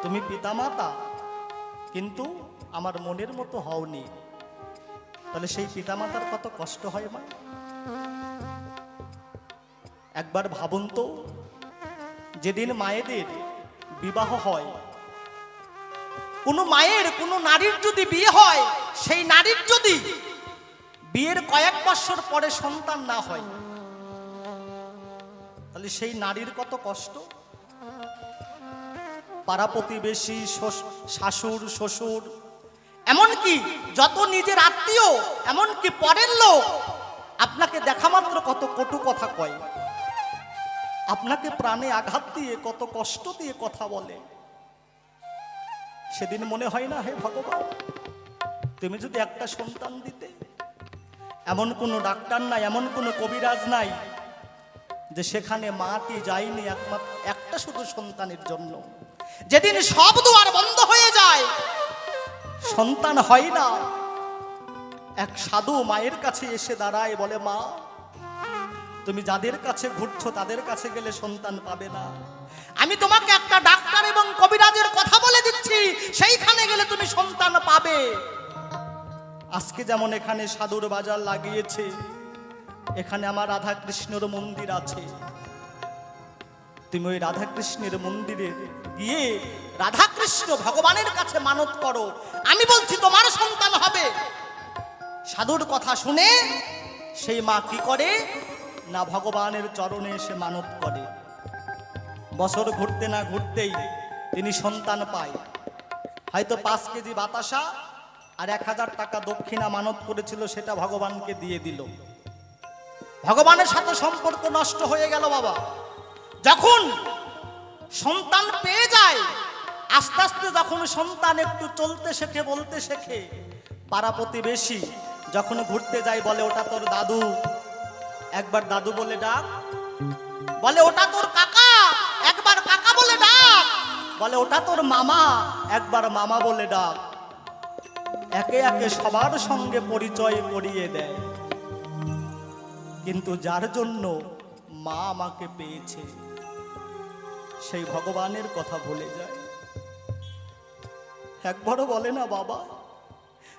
তুমি পিতামাতা কিন্তু আমার মনের মতো হওনি। তাহলে সেই পিতামাতার কত কষ্ট হয় মা। একবার ভাবুন তো, যেদিন মায়েদের বিবাহ হয়, কোনো মায়ের কোনো নারীর যদি বিয়ে হয়, সেই নারীর যদি বিয়ের কয়েক বছর পরে সন্তান না হয়, তাহলে সেই নারীর কত কষ্ট। পাড়া প্রতিবেশী, শাশুড় শ্বশুর, এমনকি যত নিজের আত্মীয়, এমনকি পরের লোক আপনাকে দেখা মাত্র কত কটু কথা কয়, আপনাকে প্রাণে আঘাত দিয়ে কত কষ্ট দিয়ে কথা বলে। সেদিন মনে হয় না, হে ভগবান, তুমি যদি একটা সন্তান দিতে। এমন কোনো ডাক্তার নাই, এমন কোনো কবিরাজ নাই যে সেখানে মাটি যায়নি একমাত্র একটা শুধু সন্তানের জন্য। যেদিন সব দুয়ার বন্ধ হয়ে যায়, সন্তান হয় না, এক সাধু মায়ের কাছে এসে দাঁড়ায়, বলে, মা, তুমি যাদের কাছে ঘুরছো তাদের কাছে গেলে সন্তান পাবে না। আমি তোমাকে একটা ডাক্তার এবং কবিরাজের কথা বলে দিচ্ছি, সেইখানে গেলে তুমি সন্তান পাবে। আজকে যেমন এখানে সাধুর বাজার লাগিয়েছে, এখানে আমার রাধা কৃষ্ণের মন্দির আছে। তুমি ওই রাধা কৃষ্ণের মন্দিরে গিয়ে রাধা কৃষ্ণ ভগবানের কাছে মানত করো, আমি বলছি তোমার সন্তান হবে। সাধুর কথা শুনে সেই মা কি করে না, ভগবানের চরণে এসে মানত করে। বছর ঘুরতে না ঘুরতেই তিনি সন্তান পায়। হয়তো 5 কেজি বাতাসা আর 1000 টাকা দক্ষিণা মানত করেছিল, সেটা ভগবানকে দিয়ে দিল। ভগবানের সাথে সম্পর্ক নষ্ট হয়ে গেল বাবা। যখন সন্তান পেয়ে যায়, আস্তে আস্তে যখন সন্তান একটু চলতে শেখে, বলতে শেখে, পাড়া প্রতিবেশী যখন ঘুরতে যায় বলে, ওটা তোর দাদু। একবার দাদু বলে ডাক, বলে ওটা তোর কাকা, একবার কাকা বলে ডাক, বলে ওটা তোর মামা, একবার মামা বলে ডাক। একে একে সবার সঙ্গে পরিচয় করিয়ে দেয়। কিন্তু যার জন্য মা আমাকে পেয়েছে, সেই ভগবানের কথা ভুলে যায়। একবারও বলে না, বাবা,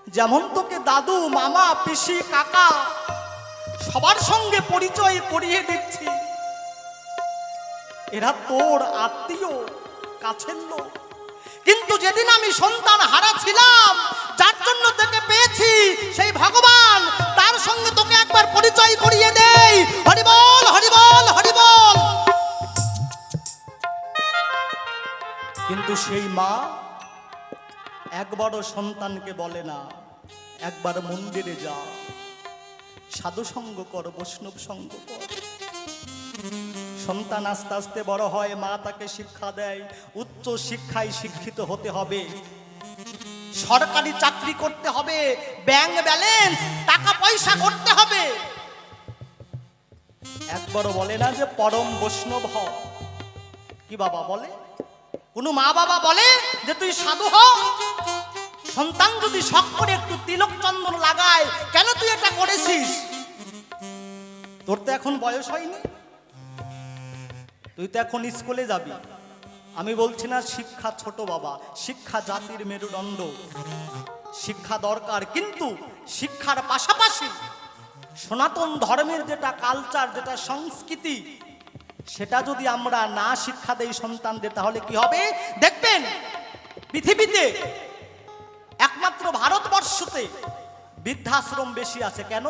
যেমন তোকে দাদু, মামা, পিসি, কাকা সবার সঙ্গে পরিচয় করিয়ে দিচ্ছি, এরা তোর আত্মীয়, কাছের লোক। কিন্তু যেদিন আমি সন্তান হারা ছিলাম, যার জন্য তোকে পেয়েছি, সেই ভগবান তার সঙ্গে তোকে একবার পরিচয় করিয়ে দেই। হরি বল, হরি বল, হরি বল। কিন্তু সেই মা একবারও সন্তানকে বলে না, একবার মন্দিরে যা, সাধু সঙ্গ কর, বৈষ্ণব সঙ্গ কর। সন্তান আস্তে আস্তে বড় হয়, মা তাকে শিক্ষা দেয়, উচ্চ শিক্ষায় শিক্ষিত হতে হবে, সরকারি চাকরি করতে হবে, ব্যাংক ব্যালেন্স, টাকা পয়সা করতে হবে। একবারও বলে না যে পরম বৈষ্ণব হ। কি বাবা বলে? কোনো মা বাবা বলে যে তুই সাধু হ? সন্তান যদি শখ করে একটু তিলক চন্দন লাগায়, কেন তুই এটা করেছিস? তোর তো এখন বয়স হয়নি, তুই তো এখন স্কুলে যাবি। আমি বলছি না শিক্ষা ছোট বাবা, শিক্ষা জাতির মেরুদণ্ড, শিক্ষা দরকার। কিন্তু শিক্ষার পাশাপাশি সনাতন ধর্মের যেটা কালচার, যেটা সংস্কৃতি, সেটা যদি আমরা না শিক্ষা দেই সন্তানদের, তাহলে কি হবে দেখবেন। পৃথিবীতে একমাত্র ভারতবর্ষতে বৃদ্ধাশ্রম বেশি আছে। কেন?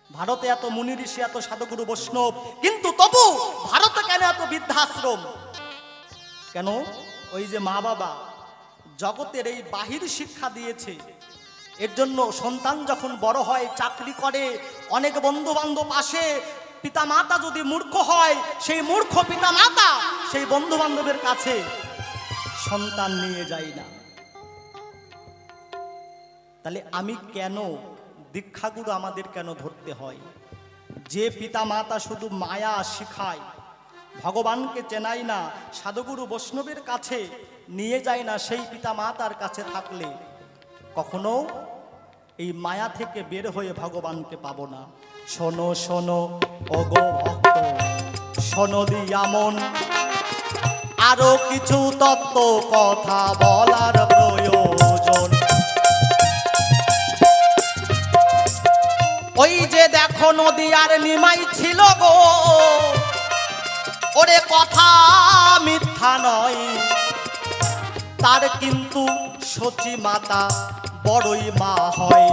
ভারতে এত মুনি ঋষি, এত সাধুগুরু বৈষ্ণব, কিন্তু তবু ভারতে কেন এত বৃদ্ধাশ্রম? কেন? ওই যে মা বাবা জগতের এই বাহির শিক্ষা দিয়েছে। এর জন্য সন্তান যখন বড় হয়, চাকরি করে, অনেক বন্ধু বান্ধব আসে, পিতা মাতা যদি মূর্খ হয়, সেই মূর্খ পিতা মাতা সেই বন্ধু বান্ধবের কাছে সন্তান নিয়ে যায় না। তাহলে আমি কেন, দীক্ষাগুরু আমাদের কেন ধরতে হয়? যে পিতা মাতা শুধু মায়া শিখায়, ভগবানকে চেনাই না, সাধুগুরু বৈষ্ণবের কাছে নিয়ে যায় না, সেই পিতা মাতার কাছে থাকলে কখনো এই মায়া থেকে বের হয়ে ভগবানকে পাবো না। শোনো শোনো ওগো ভক্ত, শোনো দিয়া মন, আরো কিছু তত্ত্ব কথা বলার প্রয়োজন। ওই যে দেখো নদী আর নিমাই ছিল গো, ওরে কথা মিথ্যা নয়, তার কিন্তু সচি মাতা বড়ই মা হয়।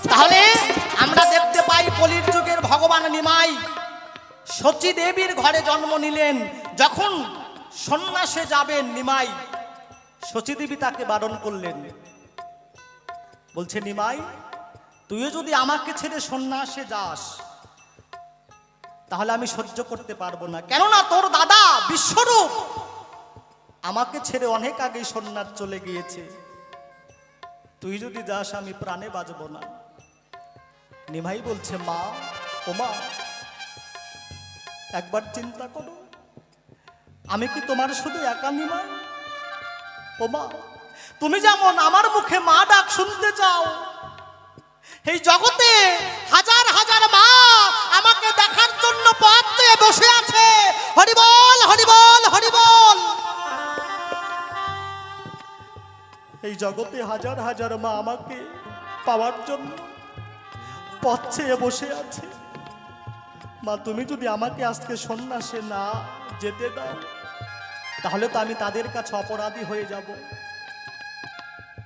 তাহলে আমরা দেখতে পাই কলির যুগের ভগবান নিমাই সচী দেবীর ঘরে জন্ম নিলেন। যখন সন্ন্যাসে যাবেন নিমাই, সচী দেবী তাকে বারণ করলেন, বলছে নিমাই তুইও যদি আমাকে ছেড়ে সন্ন্যাসে যাস তাহলে আমি সহ্য করতে পারবো না, কেননা তোর দাদা বিশ্বরূপ আমাকে ছেড়ে অনেক আগেই সন্ন্যাস চলে গিয়েছে, তুই যদি যাস আমি প্রাণে বাঁচবো না। নিমাই বলছে মা, ও মা একবার চিন্তা করো, আমি কি তোমার শুধু একা নিমাই? ও মা তুমি যেমন আমার মুখে মা ডাক শুনতে চাও, এই জগতে হাজার হাজার মা আমাকে দেখার জন্য পথ দিয়ে বসে আছে। হরি বল হরি বল হরি বল। এই জগতে হাজার হাজার মা আমাকে পাওয়ার জন্য পথ চেয়ে বসে আছে। মা তুমি যদি আমাকে আজকে সন্ন্যাসে না যেতে দাও তাহলে তো আমি তাদের কাছে অপরাধী হয়ে যাব।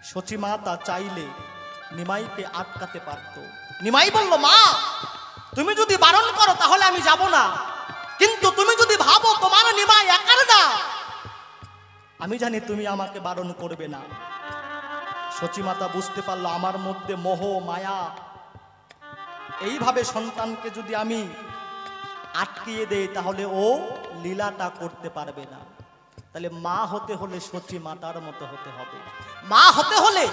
সচী মাতা চাইলে নিমাইকে আটকাতে পারত। নিমাই বলল মা তুমি যদি বারণ করো তাহলে আমি যাব না, কিন্তু তুমি যদি ভাবো তোমার নিমাই একার না, আমি জানি তুমি আমাকে বারণ করবে না। সচী মাতা বুঝতে পারলো আমার মধ্যে মোহ মায়া, এইভাবে সন্তানকে যদি আমি আটকিয়ে দেই তাহলে ও লীলাটা করতে পারবে না। তাহলে মা হতে হলে সচী মাতার মতো হতে হবে, মা হতে হলে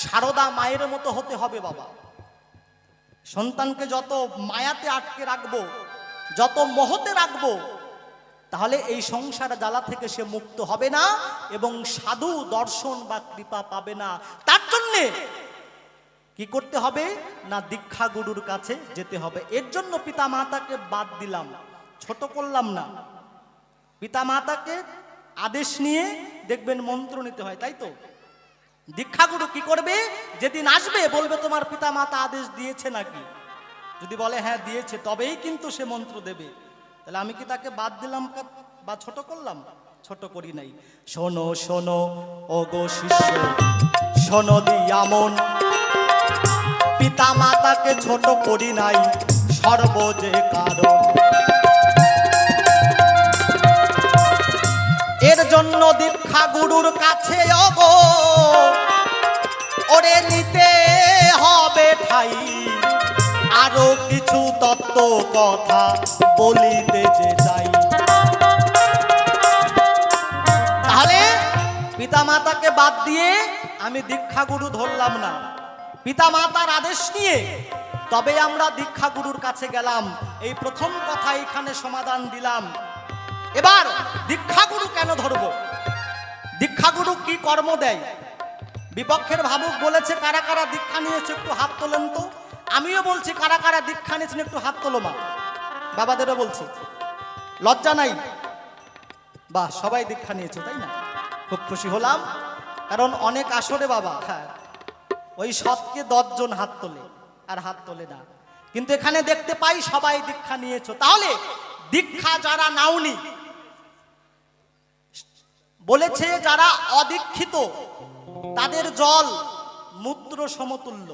সারদা মায়ের মতো হতে হবে। বাবা সন্তানকে যত মায়াতে আটকে রাখবো, যত মোহতে রাখবো, তাহলে এই সংসার জ্বালা থেকে সে মুক্ত হবে না এবং সাধু দর্শন বা কৃপা পাবে না। তার জন্যে কি করতে হবে না, দীক্ষা গুরুর কাছে যেতে হবে। এর জন্য পিতা মাতাকে বাদ দিলাম, ছোট করলাম না। পিতা মাতাকে আদেশ নিয়ে দেখবেন মন্ত্র নিতে হয়, তাই তো? দীক্ষাগুরু কি করবে, যেদিন আসবে বলবে তোমার পিতা মাতা আদেশ দিয়েছে নাকি, যদি বলে হ্যাঁ দিয়েছে তবেই কিন্তু সে মন্ত্র দেবে। তাহলে আমি কি তাকে বাদ দিলাম বা ছোট করলাম? ছোট করি নাই। শোনো শোনো ও গো শিষ্য, শোনো দিয়া মন, পিতা মাতাকে ছোট করি নাই সর্ব যে কারণ। এর জন্য দীক্ষা গুরুর কাছে ওগো ওরে নিতে হবে ঠাই, আরো কিছু তত্ত্ব কথা বলিতে যে চাই। তাহলে পিতা মাতাকে বাদ দিয়ে আমি দীক্ষা গুরু ধরলাম না, পিতা মাতার আদেশ নিয়ে তবে আমরা দীক্ষা গুরুর কাছে গেলাম। এই প্রথম কথা এখানে সমাধান দিলাম। এবার দীক্ষা গুরু কেন ধরব, দীক্ষা গুরু কি কর্ম দেয়? বিপক্ষের ভাবুক বলেছে কারা কারা দীক্ষা নিয়েছে একটু হাত তোলেন তো। আমিও বলছি কারা কারা দীক্ষা নিয়েছেন একটু হাত তোলো মা। বাবাদেরও বলছি, লজ্জা নাই। বাহ, সবাই দীক্ষা নিয়েছে তাই না? খুব খুশি হলাম, কারণ অনেক আসরে বাবা হ্যাঁ ওই সৎকে 10 জন হাত তোলে আর হাত তোলে না, কিন্তু এখানে দেখতে পাই সবাই দীক্ষা নিয়েছো। তাহলে দীক্ষা যারা নাওনি, বলেছে যারা অদীক্ষিত তাদের জল মূত্র সমতুল্য,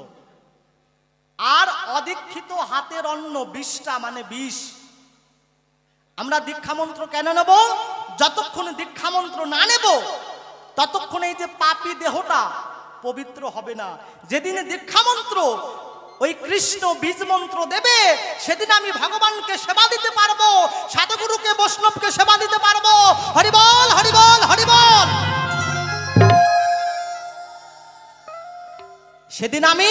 আর অদীক্ষিত হাতের অন্ন বিষটা মানে বিষ। আমরা দীক্ষা মন্ত্র কেন নেব? যতক্ষণ দীক্ষা মন্ত্র না নেব ততক্ষণ এই যে পাপী দেহটা পবিত্র হবে না। যেদিনে দীক্ষা মন্ত্র ওই কৃষ্ণ বীজ মন্ত্র দেবে সেদিন আমি ভগবানকে সেবা দিতে পারবো, সাধুগুরুকে বৈষ্ণবকে সেবা দিতে পারবো। হরি বল হরি বল হরি বল। সেদিন আমি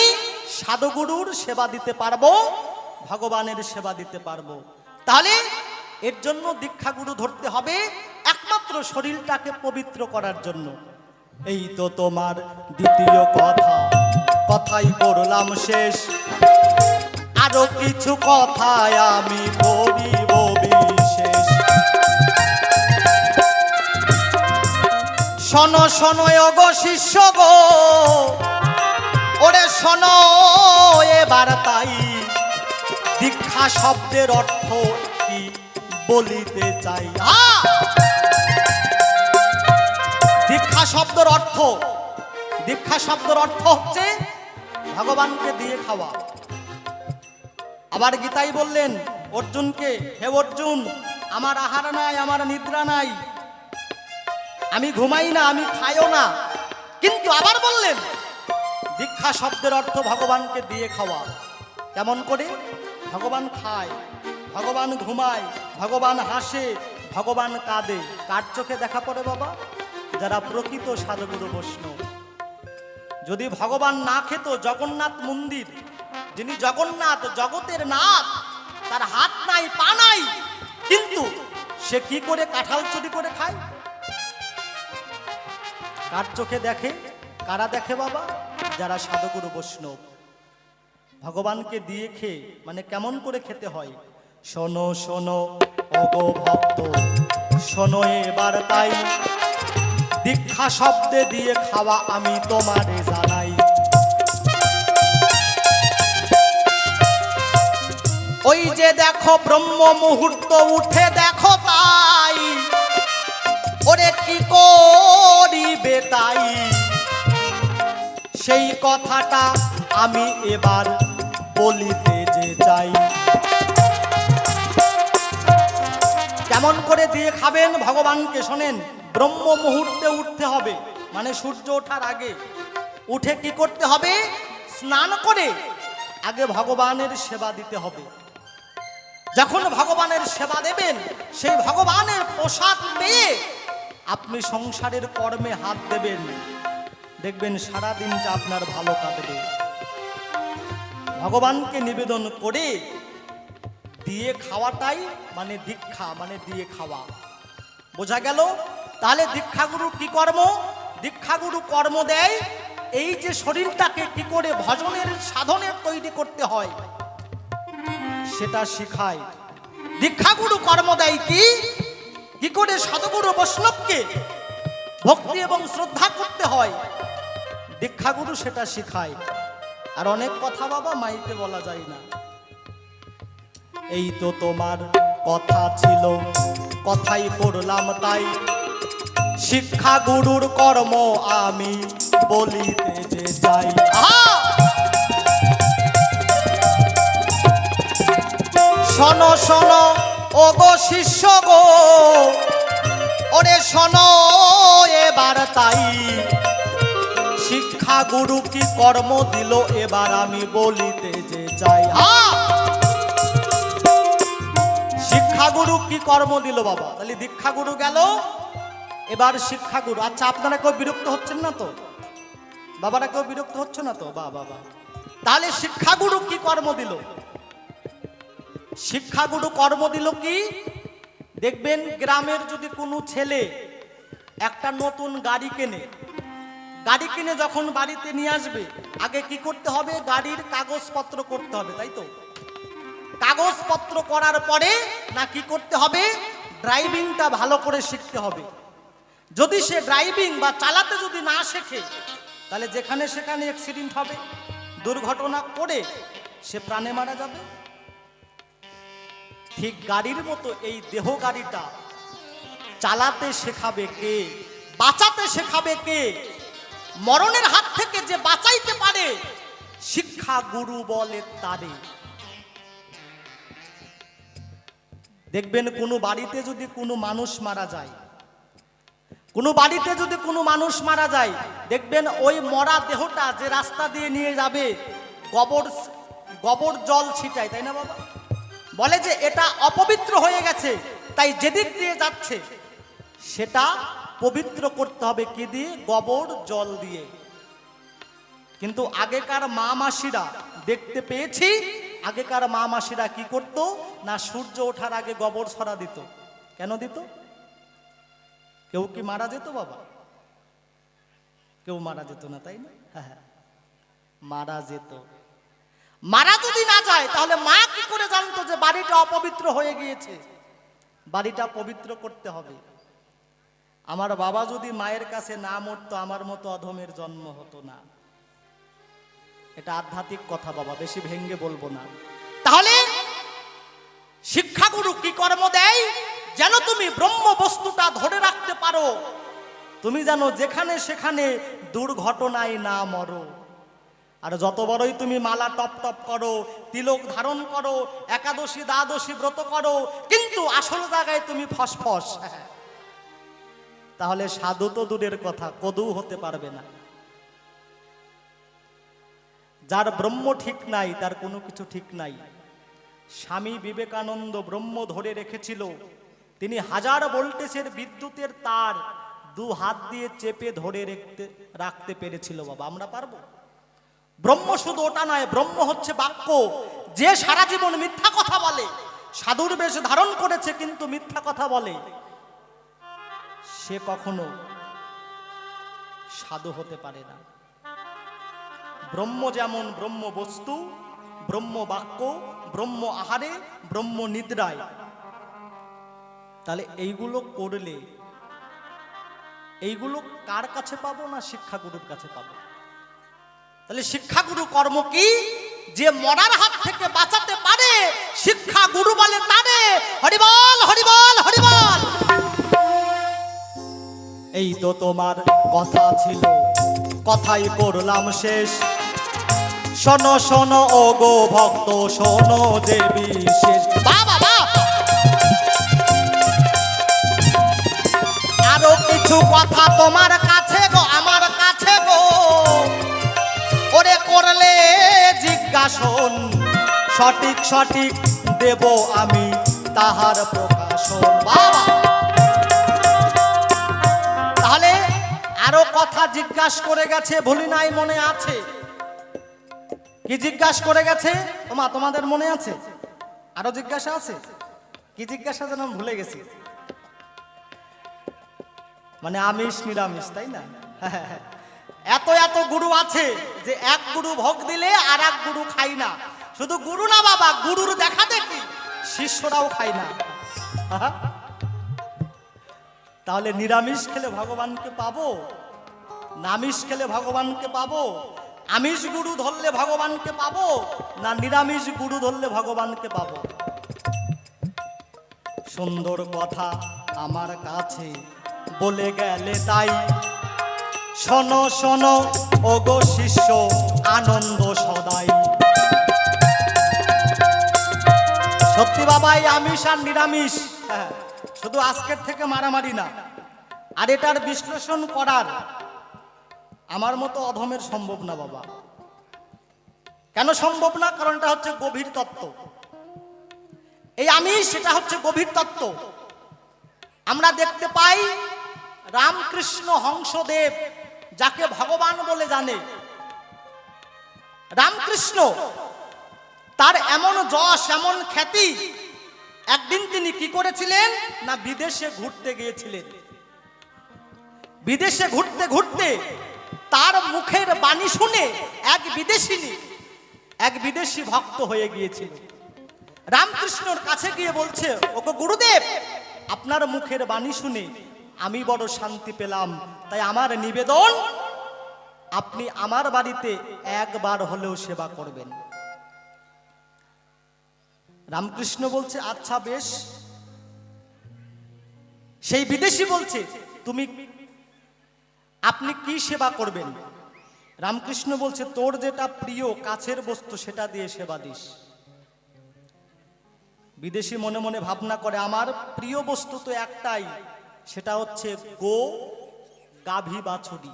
সাধুগুরুর সেবা দিতে পারবো, ভগবানের সেবা দিতে পারবো। তাহলে এর জন্য দীক্ষাগুরু ধরতে হবে একমাত্র শরীরটাকে পবিত্র করার জন্য। এই তো তোমার দ্বিতীয় কথা, কথাই করলাম শেষ, আরো কিছু কথায় আমি বলিব বিশেষ। শোনো শোনো ওগো শিষ্য গো, ওরে শোনো এবার তাই দীক্ষা শব্দের অর্থ কি বলিতে চাই। দীক্ষা শব্দের অর্থ, দীক্ষা শব্দের অর্থ হচ্ছে ভগবানকে দিয়ে খাওয়া। আবার গীতাই বললেন অর্জুনকে, হে অর্জুন, আমার আহার নাই, আমার নিদ্রা নাই, আমি ঘুমাই না, আমি খাইও না। কিন্তু আবার বললেন দীক্ষা শব্দের অর্থ ভগবানকে দিয়ে খাওয়া। কেমন করে? ভগবান খায়, ভগবান ঘুমায়, ভগবান হাসে, ভগবান কাঁদে। কার চোখে দেখা পড়ে বাবা? যারা প্রকৃত সাধুগুরু বৈষ্ণব। যদি ভগবান না খেত, জগন্নাথ মন্দির, যিনি জগন্নাথ জগতের নাথ, তার হাত নাই পা নাই, কিন্তু সে কি করে কাঁঠাল চুরি করে খায়? কার চোখে দেখে? কারা দেখে বাবা? যারা সাধুগুরু বৈষ্ণব। ভগবানকে দিয়ে খেয়ে মানে কেমন করে খেতে হয়? শোনো শোনো ওগো ভক্ত, শোনো এবার তাই দীক্ষা শব্দে দিয়ে খাওয়া আমি তোমারে জানাই। ওই যে দেখো ব্রহ্ম মুহূর্ত উঠে দেখো তাই, ওরে কি করিবে তাই, সেই কথাটা আমি এবার বলিতে যে চাই। কেমন করে দিয়ে খাবেন ভগবানকে শোনেন। ব্রহ্ম মুহূর্তে উঠতে হবে, মানে সূর্য ওঠার আগে উঠে কি করতে হবে? স্নান করে আগে ভগবানের সেবা দিতে হবে। যখন ভগবানের সেবা দেবেন, সেই ভগবানের প্রসাদ পেয়ে আপনি সংসারের কর্মে হাত দেবেন, দেখবেন সারা দিনটা আপনার ভালো কাটবে। ভগবানকে নিবেদন করে দিয়ে খাওয়াটাই মানে দীক্ষা, মানে দিয়ে খাওয়া। বোঝা গেল? তাহলে দীক্ষাগুরু কি কর্ম? দীক্ষাগুরু কর্ম দেয় এই যে শরীরটাকে কি করে ভজনের সাধনের তৈরি করতে হয় সেটা শিখায়। দীক্ষাগুরু কর্ম দেয় কি করে সাধুগুরু বৈষ্ণবকে ভক্তি এবং শ্রদ্ধা করতে হয়, দীক্ষাগুরু সেটা শিখায়। আর অনেক কথা বাবা মাইকে বলা যায় না। এই তো তোমার কথা ছিল, কথাই করলাম তাই, শিক্ষা গুরুর কর্ম আমি বলিতে যে চাই। শোনো শোনো ও গো শিষ্য গো, ওরে শোনো এবার তাই শিক্ষা গুরু কি কর্ম দিল এবার আমি বলিতে যে চাই। শিক্ষাগুরু কি কর্ম দিল বাবা? তাহলে দীক্ষাগুরু গেল, এবার শিক্ষাগুরু। আচ্ছা আপনারা কেউ বিরক্ত হচ্ছেন না তো? বাবারা কেউ বিরক্ত হচ্ছে না তো? বাবা, তাহলে শিক্ষাগুরু কি কর্ম দিল? শিক্ষাগুরু কর্ম দিল কি? দেখবেন গ্রামের যদি কোনো ছেলে একটা নতুন গাড়ি কেনে, গাড়ি কিনে যখন বাড়িতে নিয়ে আসবে, আগে কি করতে হবে? গাড়ির কাগজপত্র করতে হবে, তাই তো? কাগজপত্র করার পরে না কি করতে হবে? ড্রাইভিংটা ভালো করে শিখতে হবে। যদি সে ড্রাইভিং বা চালাতে যদি না শেখে, তাহলে যেখানে সেখানে অ্যাক্সিডেন্ট হবে, দুর্ঘটনা করে সে প্রাণে মারা যাবে। ঠিক গাড়ির মতো এই দেহ গাড়িটা চালাতে শেখাবে কে? বাঁচাতে শেখাবে কে? মরণের হাত থেকে যে বাঁচাইতে পারে, শিক্ষা গুরু বলে তারে। দেখবেন কোনো বাড়িতে যদি কোনো মানুষ মারা যায়, কোনো বাড়িতে যদি কোনো মানুষ মারা যায়, দেখবেন ওই মরা দেহটা যে রাস্তা দিয়ে নিয়ে যাবে, গোবর জল ছিটায়, তাই না বাবা? বলে যে এটা অপবিত্র হয়ে গেছে, তাই যেদিক দিয়ে যাচ্ছে সেটা পবিত্র করতে হবে কি দিয়ে? গোবর জল দিয়ে। কিন্তু আগেকার মা মাসিরা দেখতে পেয়েছি, আগেকার মা মাসিরা কি করতো না, সূর্য ওঠার আগে গোবর ছড়া দিত। কেন দিত? কেউ কি মারা যেত বাবা? কেউ মারা যেত না, তাই না? হ্যাঁ, মারা যেত। মারা যদি না যায়, তাহলে মা কি করে জানতো যে বাড়িটা অপবিত্র হয়ে গিয়েছে? বাড়িটা পবিত্র করতে হবে। আমার বাবা যদি মায়ের কাছে না মরতো, আমার মতো অধমের জন্ম হতো না। এটা আধ্যাত্মিক কথা বাবা, বেশি ভেঙ্গে বলবো না। তাহলে শিক্ষাগুরু কি কর্ম দেয়? যেন তুমি ব্রহ্ম বস্তুটা ধরে রাখতে পারো, তুমি জানো যেখানে সেখানে দুর্ঘটনায় না মরো। আর যত বড়ই তুমি মালা টপ টপ করো, তিলক ধারণ করো, একাদশী দ্বাদশী ব্রত করো, কিন্তু আসল জায়গায় তুমি ফসফস, তাহলে সাধু তো দূরের কথা, কদু হতে পারবে না। যার ব্রহ্ম ঠিক নাই তার কোনো কিছু ঠিক নাই। স্বামী বিবেকানন্দ ব্রহ্ম ধরে রেখেছিল, তিনি 1000 ভোল্টেজের বিদ্যুতের তার 2 হাত দিয়ে চেপে ধরে রাখতে পেরেছিল বাবা, আমরা পারবো? ব্রহ্ম শুধু ওটা নয়, ব্রহ্ম হচ্ছে বাক্য। যে সারা জীবন মিথ্যা কথা বলে, সাধুর বেশ ধারণ করেছে কিন্তু মিথ্যা কথা বলে, সে কখনো সাধু হতে পারে না। ব্রহ্ম যেমন ব্রহ্ম বস্তু, ব্রহ্ম বাক্য, ব্রহ্ম আহারে, ব্রহ্ম নিদ্রায়। তাহলে এইগুলো করলে, এইগুলো কার কাছে পাবো? না শিক্ষাগুরুর কাছে পাবো। তাহলে শিক্ষাগুরু কর্ম কি? যে মরার হাত থেকে বাঁচাতে পারে, শিক্ষাগুরু বলে তারে হরিবল হরিবল হরিবল। এই তো তোমার কথা ছিল, কথাই করলাম শেষ। শোনো শোনো ও গো ভক্ত, শোনো যে বিশেষ। বাবা আরো কিছু কথা তোমার কাছে গো, আমার কাছে গো, ওরে করলে জিজ্ঞাসন, সঠিক সঠিক দেব আমি তাহার প্রকাশন। বাবা তাহলে আরো কথা জিজ্ঞাসা করে গেছে, ভুলি নাই, মনে আছে? কি জিজ্ঞাসা করে গেছে তোমাদের মনে আছে? আরো জিজ্ঞাসা আছে? কি জিজ্ঞাসা যেন আমি ভুলে গেছি। মানে আমিষ নিরামিষ, তাই না? এত এত গুরু আছে যে এক গুরু ভোগ দিলে আর এক গুরু খাই না। শুধু গুরু না বাবা, গুরুর দেখা দেখি শিষ্যরাও খায় না। তাহলে নিরামিষ খেলে ভগবানকে পাবো, নামিষ খেলে ভগবানকে পাবো? আমিষ গুরু ধরলে ভগবানকে পাবো, না নিরামিষ গুরু ধরলে ভগবানকে পাবো? সুন্দর কথা আমার কাছে বলে গেলে তাই, শোনো শোনো ও গো শিষ্য, আনন্দ সদাই। সত্যি বাবাই আমিষ আর নিরামিষ শুধু আজকের থেকে মারামারি না, আর এটার বিশ্লেষণ করার আমার মতো অধমের সম্ভব না বাবা। কেন সম্ভব না? কারণটা হচ্ছে গভীর তত্ত্ব। এই আমিষ এটা হচ্ছে গভীর তত্ত্ব। আমরা দেখতে পাই রামকৃষ্ণ হংসদেব, যাকে ভগবান বলে জানে, রামকৃষ্ণ, তার এমন যশ, এমন খ্যাতি, একদিন তিনি কি করেছিলেন না বিদেশে ঘুরতে গিয়েছিলেন। বিদেশে ঘুরতে ঘুরতে তার মুখের বাণী শুনে এক বিদেশি ভক্ত হয়ে গিয়েছিল। রামকৃষ্ণর কাছে গিয়ে বলছে, ওগো গুরুদেব, আপনার মুখের বাণী শুনে আমি বড় শান্তি পেলাম, তাই আমার নিবেদন, আপনি আমার বাড়িতে একবার হলেও সেবা করবেন। রামকৃষ্ণ বলছে, আচ্ছা বেশ। সেই বিদেশি বলছে, আপনি কি সেবা করবেন? রামকৃষ্ণ বলছে, তোর যেটা প্রিয় কাছের বস্তু সেটা দিয়ে সেবা দিস। বিদেশি মনে মনে ভাবনা করে, আমার প্রিয় বস্তু তো একটাই, সেটা হচ্ছে গো, গাভী বাছুরি।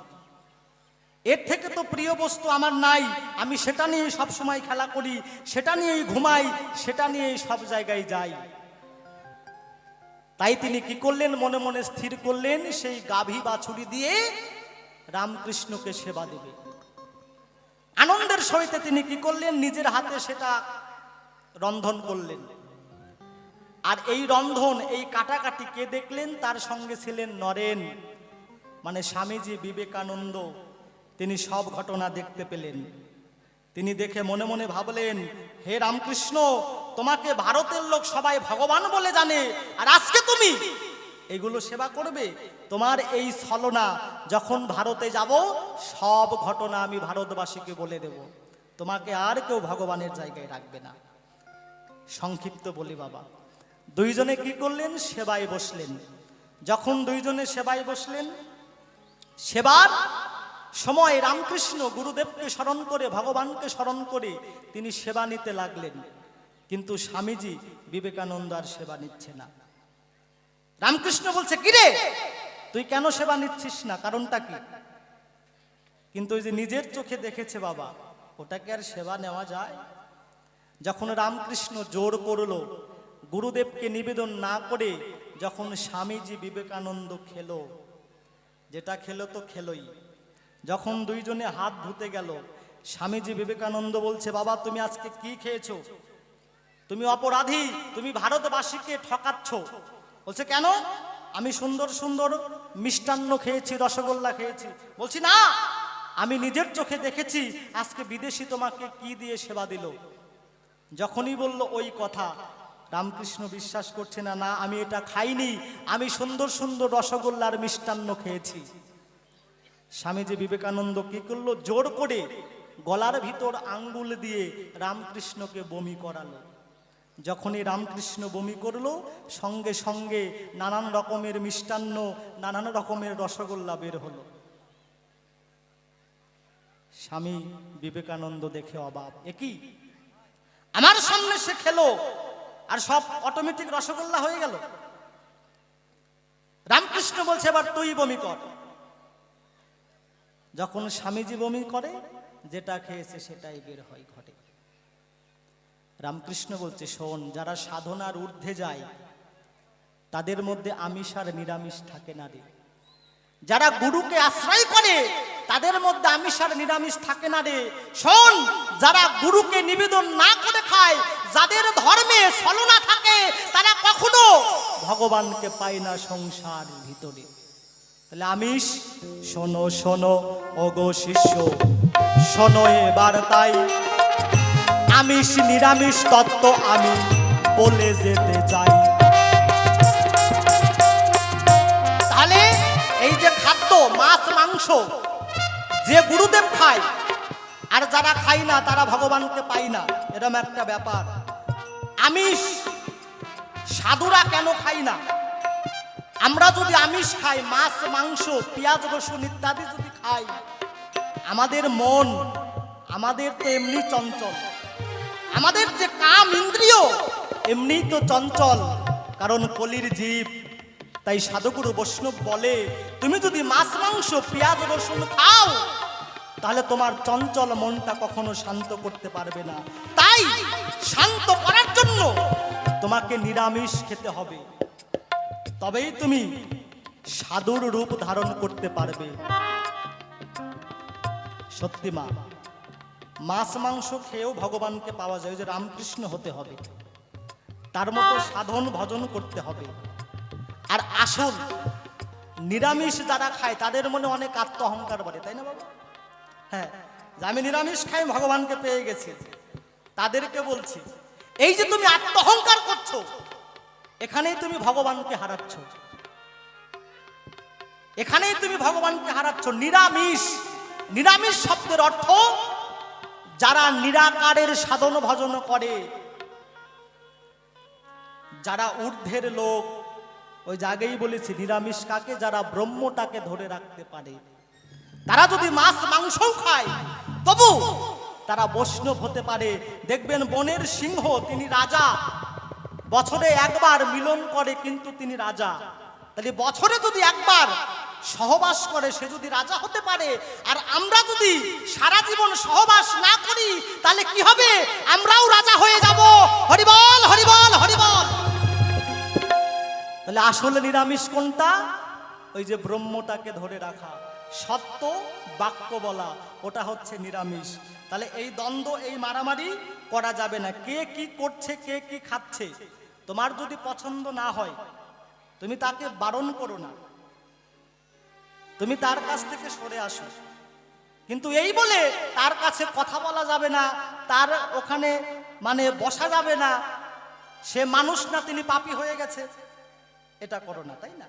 এর থেকে তো প্রিয় বস্তু আমার নাই, আমি সেটা নিয়ে সব সময় খেলা করি, সেটা নিয়েই ঘুমাই, সেটা নিয়েই সব জায়গায় যাই। তাই তিনি কি করলেন, মনে মনে স্থির করলেন সেই গাভী বাছুরি দিয়ে রামকৃষ্ণকে সেবা দেবে। আনন্দের সহিত তিনি কি করলেন, নিজের হাতে সেটা রন্ধন করলেন। আর এই রন্ধন, এই কাটাকাটি কে দেখলেন? তার সঙ্গে ছিলেন নরেন, মানে স্বামীজি বিবেকানন্দ। তিনি সব ঘটনা দেখতে পেলেন। তিনি দেখে মনে মনে ভাবলেন, হে রামকৃষ্ণ, তোমাকে ভারতের লোক সবাই ভগবান বলে জানে, আর আজকে তুমি এগুলো সেবা করবে? তোমার এই ছলনা, যখন ভারতে যাব সব ঘটনা আমি ভারতবাসীকে বলে দেব। তোমাকে আর কেউ ভগবানের জায়গায় রাখবে না। সংক্ষিপ্ত বলি বাবা, দুইজনে কি করলেন? সেবায় বসলেন। যখন দুইজনে সেবায় বসলেন, সেবার সময় রামকৃষ্ণ গুরুদেবকে স্মরণ করে, ভগবানকে স্মরণ করে তিনি সেবা নিতে লাগলেন। কিন্তু স্বামীজি বিবেকানন্দ আর সেবা নিচ্ছে না। রামকৃষ্ণ বলছে, কিরে তুই কেন সেবা নিচ্ছিস না, কারণটা কি? কিন্তু ওই যে নিজের চোখে দেখেছে বাবা, ওটাকে আর সেবা নেওয়া যায়? যখন রামকৃষ্ণ জোর করলো, গুরুদেবকে নিবেদন না করে যখন স্বামীজি বিবেকানন্দ খেলো, যেটা খেলো তো খেলোই। যখন দুইজনে হাত ধুতে গেল, স্বামীজি বিবেকানন্দ বলছে, বাবা তুমি আজকে কি খেয়েছো? তুমি অপরাধী, তুমি ভারতবাসীকে ঠকাচ্ছ। বলছে, কেন? আমি সুন্দর সুন্দর মিষ্টান্ন খেয়েছি, রসগোল্লা খেয়েছি। বলছি, না, আমি নিজের চোখে দেখেছি আজকে বিদেশি তোমাকে কি দিয়ে সেবা দিল। যখনই বলল ওই কথা, রামকৃষ্ণ বিশ্বাস করছে না, না আমি এটা খাইনি, আমি সুন্দর সুন্দর রসগোল্লার মিষ্টান্ন খেয়েছি। স্বামীজি বিবেকানন্দ কি করলো? জোর করে গলার ভিতর আঙ্গুল দিয়ে রামকৃষ্ণকে বমি করালো। যখনই রামকৃষ্ণ বমি করলো, সঙ্গে সঙ্গে নানান রকমের মিষ্টান্ন, নানান রকমের রসগোল্লা বের হলো। স্বামী বিবেকানন্দ দেখে অবাক, একই আমার সামনে সে খেলো আর সব অটোমেটিক রসগোল্লা হয়ে গেল। রামকৃষ্ণ বলছে, এবার তুই বমি কর। যখন স্বামীজি বমি করে, যেটা খেয়েছে সেটাই বের হয় ঘটে। রামকৃষ্ণ বলছে, শোন, যারা সাধনার ঊর্ধ্বে যায় তাদের মধ্যে আমিষ আর নিরামিষ থাকে না রে। যারা গুরুকে আশ্রয় করে তাদের মধ্যে আমিষ আর নিরামিষ থাকে না রে। শোন, যারা গুরুকে নিবেদন না করে খায়, যাদের ধর্মে ছলনা থাকে, তারা কখনো ভগবানকে পায় না সংসার ভিতরে। তাহলে আমিষ, শোনো শোনো ওগো শিষ্য, শোনো এবার তাই আমিষ নিরামিষ তত্ত্ব আমি বলে যেতে চাই। তাহলে এই যে খাদ্য, মাছ মাংস যে গুরুদেব খায় আর যারা খায় না তারা ভগবানকে পায় না, এরকম একটা ব্যাপার। আমিষ সাধুরা কেন খাই না? আমরা যদি আমিষ খাই, মাছ মাংস পেঁয়াজ রসুন ইত্যাদি যদি খাই, আমাদের মন, আমাদের তো এমনি চঞ্চল, আমাদের যে কাম ইন্দ্রিয় এমনি তো চঞ্চল, কারণ কলির জীব। তাই সাধুগুরু বৈষ্ণব বলে, তুমি যদি মাছ মাংস পেঁয়াজ রসুন খাও, তাহলে তোমার চঞ্চল মনটা কখনো শান্ত করতে পারবে না। তাই শান্ত করার জন্য তোমাকে নিরামিষ খেতে হবে, তবেই তুমি সাধুর রূপ ধারণ করতে পারবে। সত্যি মা, মাছ মাংস খেয়েও ভগবানকে পাওয়া যায়, যে রামকৃষ্ণ হতে হবে, তার মতো সাধন ভজন করতে হবে। আর আসল নিরামিষ যারা খায় তাদের মনে অনেক আত্ম অহংকার বাড়ে, তাই না বাবা? হ্যাঁ, যে আমি নিরামিষ খাই ভগবানকে পেয়ে গেছি। তাদেরকে বলছি, এই যে তুমি আত্ম অহংকার করছো, এখানেই তুমি ভগবানকে হারাচ্ছ, এখানেই তুমি ভগবানকে হারাচ্ছ। নিরামিষ, নিরামিষ শব্দের অর্থ যারা নিরাকারের সাধন ভজন করে, যারা ঊর্ধ্বের লোক। ওই জায়গায় বলেছি, নিরামিষ কাকে? যারা ব্রহ্মটাকে ধরে রাখতে পারে। তারা যদি মাছ মাংসও খায় তবু তারা বৈষ্ণব হতে পারে। দেখবেন বনের সিংহ, তিনি রাজা, বছরে একবার মিলন করে কিন্তু তিনি রাজা। তাহলে বছরে যদি একবার সহবাস করে সে যদি রাজা হতে পারে, আর আমরা যদি সারা জীবন সহবাস না করি তাহলে কি হবে? আমরাও রাজা হয়ে যাব। হরিবল হরিবল হরিবল। তাহলে আসলে নিরামিষ কোনটা? ওই যে ব্রহ্মটাকে ধরে রাখা, সত্য বাক্য বলা, ওটা হচ্ছে নিরামিষ। তাহলে এই দ্বন্দ্ব, এই মারামারি করা যাবে না। কে কি করছে, কে কি খাচ্ছে, তোমার যদি পছন্দ না হয় তুমি তাকে বারণ করো না, তুমি তার কাছ থেকে সরে আসো। কিন্তু এই বলে তার কাছে কথা বলা যাবে না, তার ওখানে মানে বসা যাবে না, সে মানুষ না, তিনি পাপী হয়ে গেছে, এটা করো না, তাই না?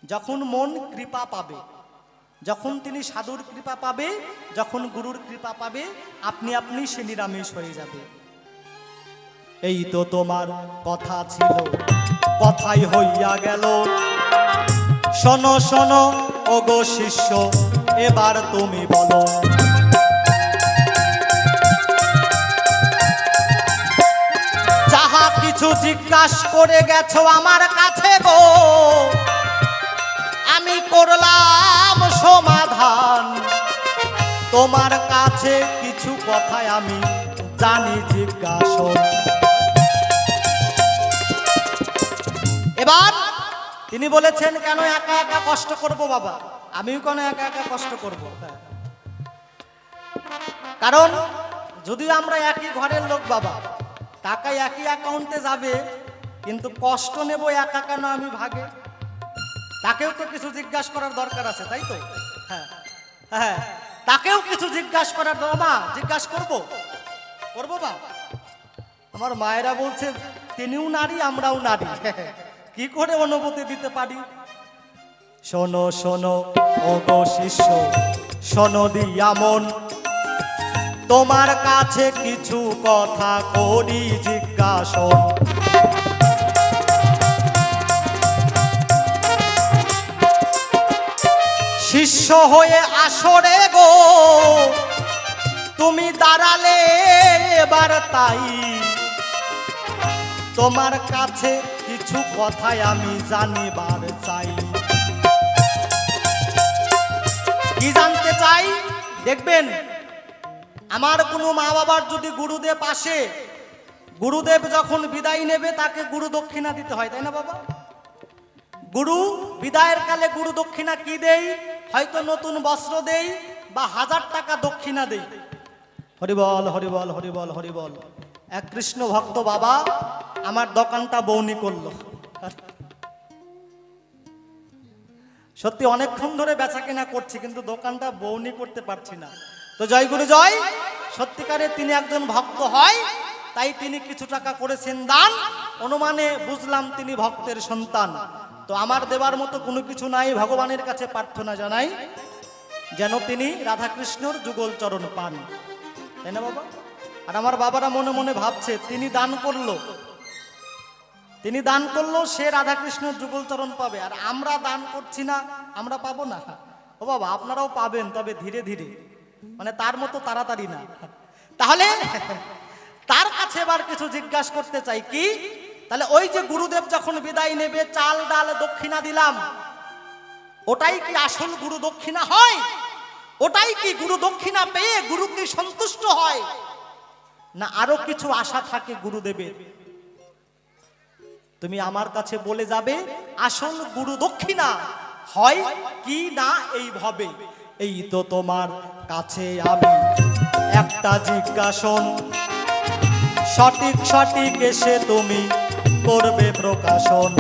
যখন মন কৃপা পাবে যখন তিনি সাধুর কৃপা পাবে, যখন গুরুর কৃপা পাবে, আপনি আপনি সে নিরামিষ হয়ে যাবে। এই তো তোমার কথা ছিল, কথাই হইয়া গেল। শোনো শোনো ওগো শিষ্য, এবার তুমি বলো। যাহা কিছু জিজ্ঞাসা করে গেছো আমার কাছে গো, আমি করলাম সমাধান। তোমার কাছে কিছু কথাই আমি জানি জিজ্ঞাসা। এবার তিনি বলেছেন, কেন একা একা কষ্ট করব বাবা? আমিও কেন একা একা কষ্ট করব? কারণ যদি আমরা একই ঘরের লোক বাবা, টাকা একই অ্যাকাউন্টে যাবে, কিন্তু কষ্ট নেব একা কেন আমি ভাগে? তাকেও তো কিছু জিজ্ঞাসা করার দরকার আছে, তাই তো? হ্যাঁ হ্যাঁ, তাকেও কিছু জিজ্ঞাসা করার দরকার। মা, জিজ্ঞাসা করবো বা? আমার মায়েরা বলছে তিনিও নারী, আমরাও নারী, কি করে অনুভূতি দিতে পারি? শোনো শোনো ওগো শিষ্য, শোনো দিয়া মন, তোমার কাছে কিছু কথা করি জিজ্ঞাসা। শিষ্য হয়ে আসরে গো তুমি দাঁড়ালে এবার, তাই তোমার কাছে কিছু কথাই আমি জানিবার চাই। কি জানতে চাই? দেখবেন, আমার কোনো মা বাবার যদি গুরুদেব আসে, গুরুদেব যখন বিদায় নেবে তাকে গুরু দক্ষিণা দিতে হয়, তাই না বাবা? গুরু বিদায়ের কালে গুরু দক্ষিণা কি দেই? হয়তো নতুন বস্ত্র দেই বা 1000 টাকা দক্ষিণা দেই। হরিবল হরিবল হরিবল হরিবল। এক কৃষ্ণ ভক্ত বাবা আমার দোকানটা বৌনি করলো। সত্যি অনেকক্ষণ ধরে বেচা কেনা করছি, কিন্তু দোকানটা বৌনি করতে পারছি না। তো জয় গুরু জয়। সত্যিকারে তিনি একজন ভক্ত হয়, তাই তিনি কিছু টাকা করেছেন দান। অনুমানে বুঝলাম তিনি ভক্তের সন্তান। তো আমার দেবার মতো কোনো কিছু নাই, ভগবানের কাছে প্রার্থনা জানাই যেন তিনি রাধাকৃষ্ণর যুগল চরণ পান, তাই না বাবা? আর আমার বাবারা মনে মনে ভাবছে, তিনি দান করলো, সে রাধাকৃষ্ণের যুগল চরণ পাবে, আর আমরা দান করছি না, আমরা পাবো না। ও বাবা, আপনারাও পাবেন, তবে ধীরে ধীরে, মানে তার মতো তাড়াতাড়ি না। তাহলে তার কাছে এবার কিছু জিজ্ঞাসা করতে চাই। কি? তাহলে ওই যে গুরুদেব যখন বিদায় নেবে, চাল ডাল দক্ষিণা দিলাম, ওটাই কি আসল গুরু দক্ষিণা হয়? ওটাই কি গুরু দক্ষিণা পেয়ে গুরু কি সন্তুষ্ট হয়, না আরো কিছু আশা থাকে গুরুদেবের? তুমি আমার কাছে বলে যাবে আসল গুরু দক্ষিণা হয় কি না এই ভাবে। এই তো তোমার কাছে আমি একটা জিজ্ঞাসন, সঠিক সঠিক এসে তুমি করবে প্রকাশন।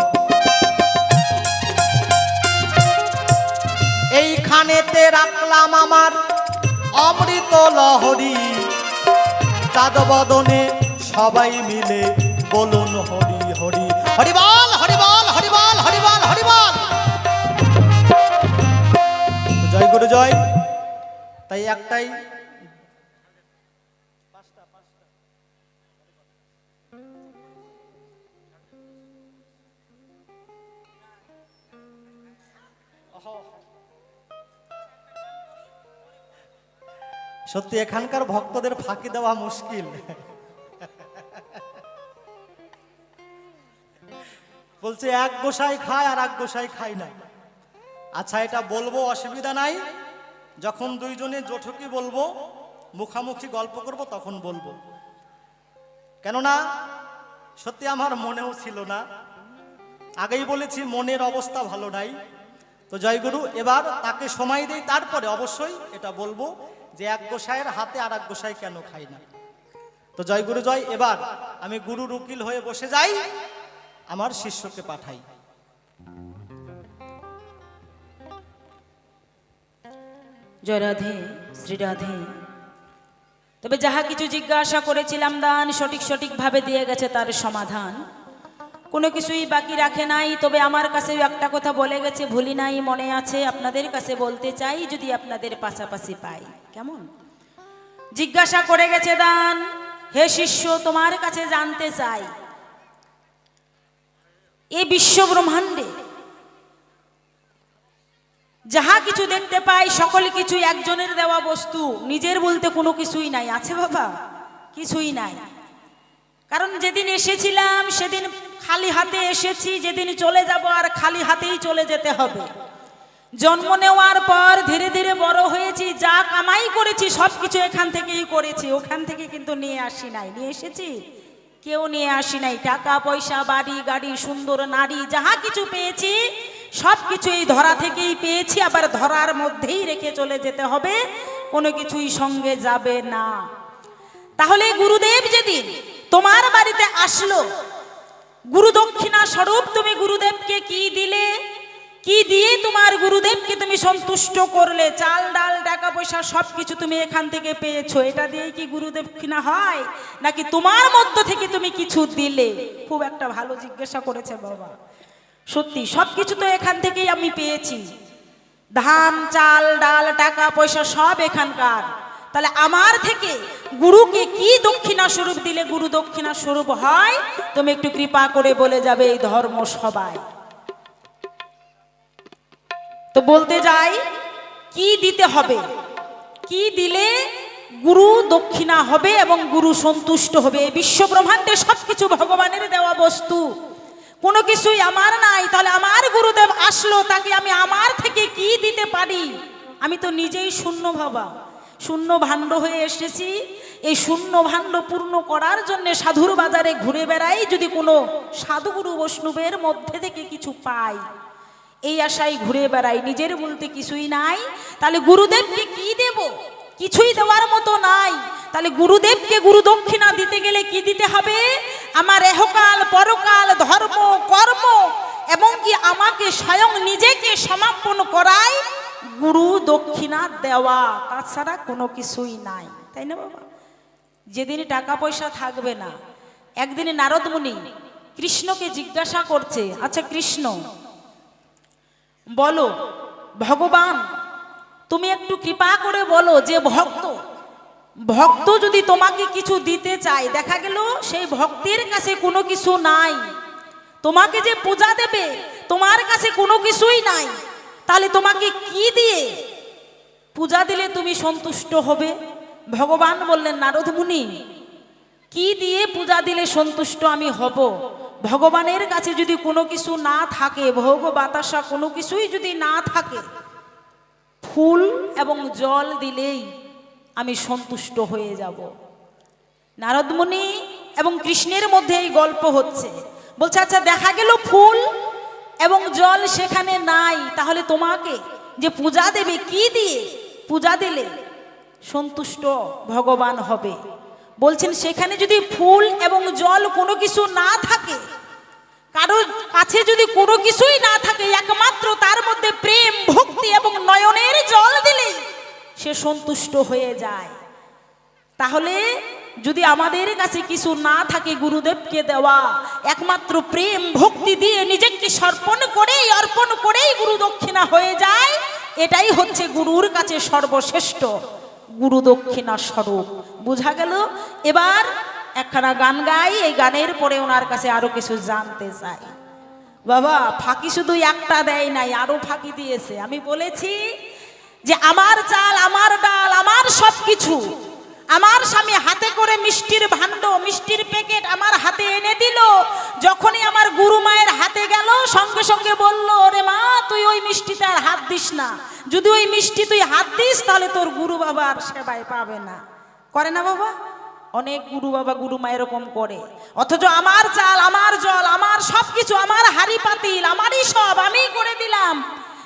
এইখানেতে রাখলাম আমার অমৃত লহরী, চাঁদ বদনে সবাই মিলে বলুন হরি হরি। হরিবল হরিবল হরিবল হরিবল হরিবল। জয় গুরু জয়। তাই একটাই সত্যি এখানকার ভক্তদের ফাঁকি দেওয়া মুশকিল। বলছে এক গোসাই খায় আর এক গোসাই খায় না। আচ্ছা, এটা বলবো, অসুবিধা নাই। যখন দুইজনে জোঠকি বলবো, মুখামুখি গল্প করব, তখন বলবো। কেননা সত্যি আমার মনেও ছিল না, আগেই বলেছি মনের অবস্থা ভালো নাই। তো জয়গুরু, এবার তাকে সময় দেই, তারপরে অবশ্যই এটা বলবো যে এক গোসাইয়ের হাতে আর এক গোসাই কেন খাই না। তো জয়গুরু জয়। এবার আমি গুরুর উকিল হয়ে বসে যাই, আমার শিষ্যকে পাঠাই। জয় রাধে, শ্রী রাধে। তবে যাহা কিছু জিজ্ঞাসা করেছিলাম দান সঠিক সঠিকভাবে দিয়ে গেছে তার সমাধান। কোনো কিছুই বাকি রাখে নাই। তবে আমার কাছে একটা কথা বলে গেছে, ভুলি নাই, মনে আছে। আপনাদের কাছে বলতে চাই, যদি আপনাদের পাশাপাশি পাই। কেমন? জিজ্ঞাসা করে গেছে দান, হে শিষ্য, তোমার কাছে জানতে চাই, এই বিশ্ব ব্রহ্মাণ্ডে যাহা কিছু দেখতে পাই সকল কিছু একজনের দেওয়া বস্তু, নিজের বলতে কোনো কিছুই নাই। আছে বাবা? কিছুই নাই। কারণ যেদিন এসেছিলাম সেদিন খালি হাতে এসেছি, যেদিন চলে যাব আর খালি হাতেই চলে যেতে হবে। জন্ম নেওয়ার পর ধীরে ধীরে বড় হয়েছি, যা কামাই করেছি সব কিছু এখান থেকেই করেছি, ওখান থেকে কিন্তু নিয়ে আসি নাই। নিয়ে এসেছি? কেউ নিয়ে আসি নাই। টাকা পয়সা, বাড়ি গাড়ি, সুন্দর নারী, যাহা কিছু পেয়েছি সব কিছু এই ধরা থেকেই পেয়েছি, আবার ধরার মধ্যেই রেখে চলে যেতে হবে, কোনো কিছুই সঙ্গে যাবে না। তাহলে গুরুদেব যেদিন তোমার বাড়িতে আসলো, গুরু দক্ষিণা স্বরূপ তুমি গুরুদেবকে কি দিলে? কি দিয়ে তোমার গুরুদেবকে তুমি সন্তুষ্ট করলে? চাল ডাল টাকা পয়সা সব কিছু তুমি এখান থেকে পেয়েছো, এটা দিয়ে কি গুরু দক্ষিণা হয়? নাকি তোমার মধ্য থেকে তুমি কিছু দিলে? খুব একটা ভালো জিজ্ঞাসা করেছে বাবা। সত্যি সব কিছু তো এখান থেকেই আমি পেয়েছি, ধান চাল ডাল টাকা পয়সা সব এখানকার। তাহলে আমার থেকে গুরুকে কি দক্ষিণা স্বরূপ দিলে গুরু দক্ষিণা স্বরূপ হয়? তুমি একটু কৃপা করে বলে যাবে এই ধর্ম সভায়। তো বলতে যাই, কি দিতে হবে, কি দিলে গুরু দক্ষিণা হবে এবং গুরু সন্তুষ্ট হবে। এই বিশ্ব ব্রহ্মাণ্ডে সবকিছু ভগবানের দেওয়া বস্তু, কোনো কিছুই আমার নাই। তাহলে আমার গুরুদেব আসলো, তাকে আমি আমার থেকে কি দিতে পারি? আমি তো নিজেই শূন্য ভাবা, শূন্য ভাণ্ড হয়ে এসেছি। এই শূন্য ভাণ্ড পূর্ণ করার জন্য সাধুর বাজারে ঘুরে বেড়াই, যদি কোনো সাধুগুরু বৈষ্ণবের মধ্যে থেকে কিছু পাই, এই আশায় ঘুরে বেড়াই। নিজের বলতে কিছুই নাই। তাহলে গুরুদেবকে কি দেব? কিছুই দেওয়ার মতো নাই। তাহলে গুরুদেবকে গুরু দক্ষিণা দিতে গেলে কি দিতে হবে? আমার এহকাল পরকাল ধর্ম কর্ম এবং কি আমাকে স্বয়ং নিজেকে সমাপন করাই গুরু দক্ষিণা দেওয়া, তাছাড়া কোনো কিছুই নাই। তাই না বাবা? যেদিন টাকা পয়সা থাকবে না, একদিন নারদ মুনি কৃষ্ণকে জিজ্ঞাসা করছে, আচ্ছা কৃষ্ণ বলো, ভগবান তুমি একটু কৃপা করে বলো, যে ভক্ত যদি তোমাকে কিছু দিতে চায়, দেখা গেল সেই ভক্তের কাছে কোনো কিছু নাই, তোমাকে যে পূজা দেবে তোমার কাছে কোনো কিছুই নাই, তাহলে তোমাকে কি দিয়ে পূজা দিলে তুমি সন্তুষ্ট হবে? ভগবান বললেন, নারদ মুনি, কি দিয়ে পূজা দিলে সন্তুষ্ট আমি হব? ভগবানের কাছে যদি কোনো কিছু না থাকে, ভোগ বাতাসা কোনো কিছুই যদি না থাকে, ফুল এবং জল দিলেই আমি সন্তুষ্ট হয়ে যাব। নারদ মুনি এবং কৃষ্ণের মধ্যে এই গল্প হচ্ছে। বলছে, আচ্ছা দেখা গেল ফুল এবং জল সেখানে নাই, তাহলে তোমাকে যে পূজা দেবে কি দিয়ে পূজা দিলে সন্তুষ্ট ভগবান হবে? বলছেন, সেখানে যদি ফুল এবং জল কোনো কিছু না থাকে, কারোর কাছে যদি কোনো কিছুই না থাকে, একমাত্র তার মধ্যে প্রেম ভক্তি এবং নয়নের জল দিলেই সে সন্তুষ্ট হয়ে যায়। তাহলে যদি আমাদের কাছে কিছু না থাকে গুরুদেবকে দেওয়া, একমাত্র প্রেম ভক্তি দিয়ে নিজেকে অর্পণ করেই গুরু দক্ষিণা হয়ে যায়, এটাই হচ্ছে গুরুর কাছে সর্বশ্রেষ্ঠ গুরু দক্ষিণা স্বরূপ। বুঝা গেল? এবার একখানা গান গাই, এই গানের পরে ওনার কাছে আরো কিছু জানতে চাই। বাবা ফাঁকি শুধু একটা দেয় নাই, আরো ফাঁকি দিয়েছে। আমি বলেছি যে আমার চাল আমার ডাল আমার সব কিছু আমার স্বামী হাতে করে মিষ্টির ভাণ্ড মিষ্টির প্যাকেট আমার হাতে এনে দিল। যখনই আমার গুরু মায়ের হাতে গেল, সঙ্গে সঙ্গে বলল, ওরে মা তুই ওই মিষ্টিতে আর হাত দিস না, যদি ওই মিষ্টি তুই হাত দিস তাহলে তোর গুরু বাবার সেবায় পাবে না। করে না বাবা? অনেক গুরু বাবা গুরু মা এরকম করে। অথচ আমার চাল আমার জল আমার সব কিছু আমার হাড়ি পাতিল আমারই সব, আমি করে দিলাম।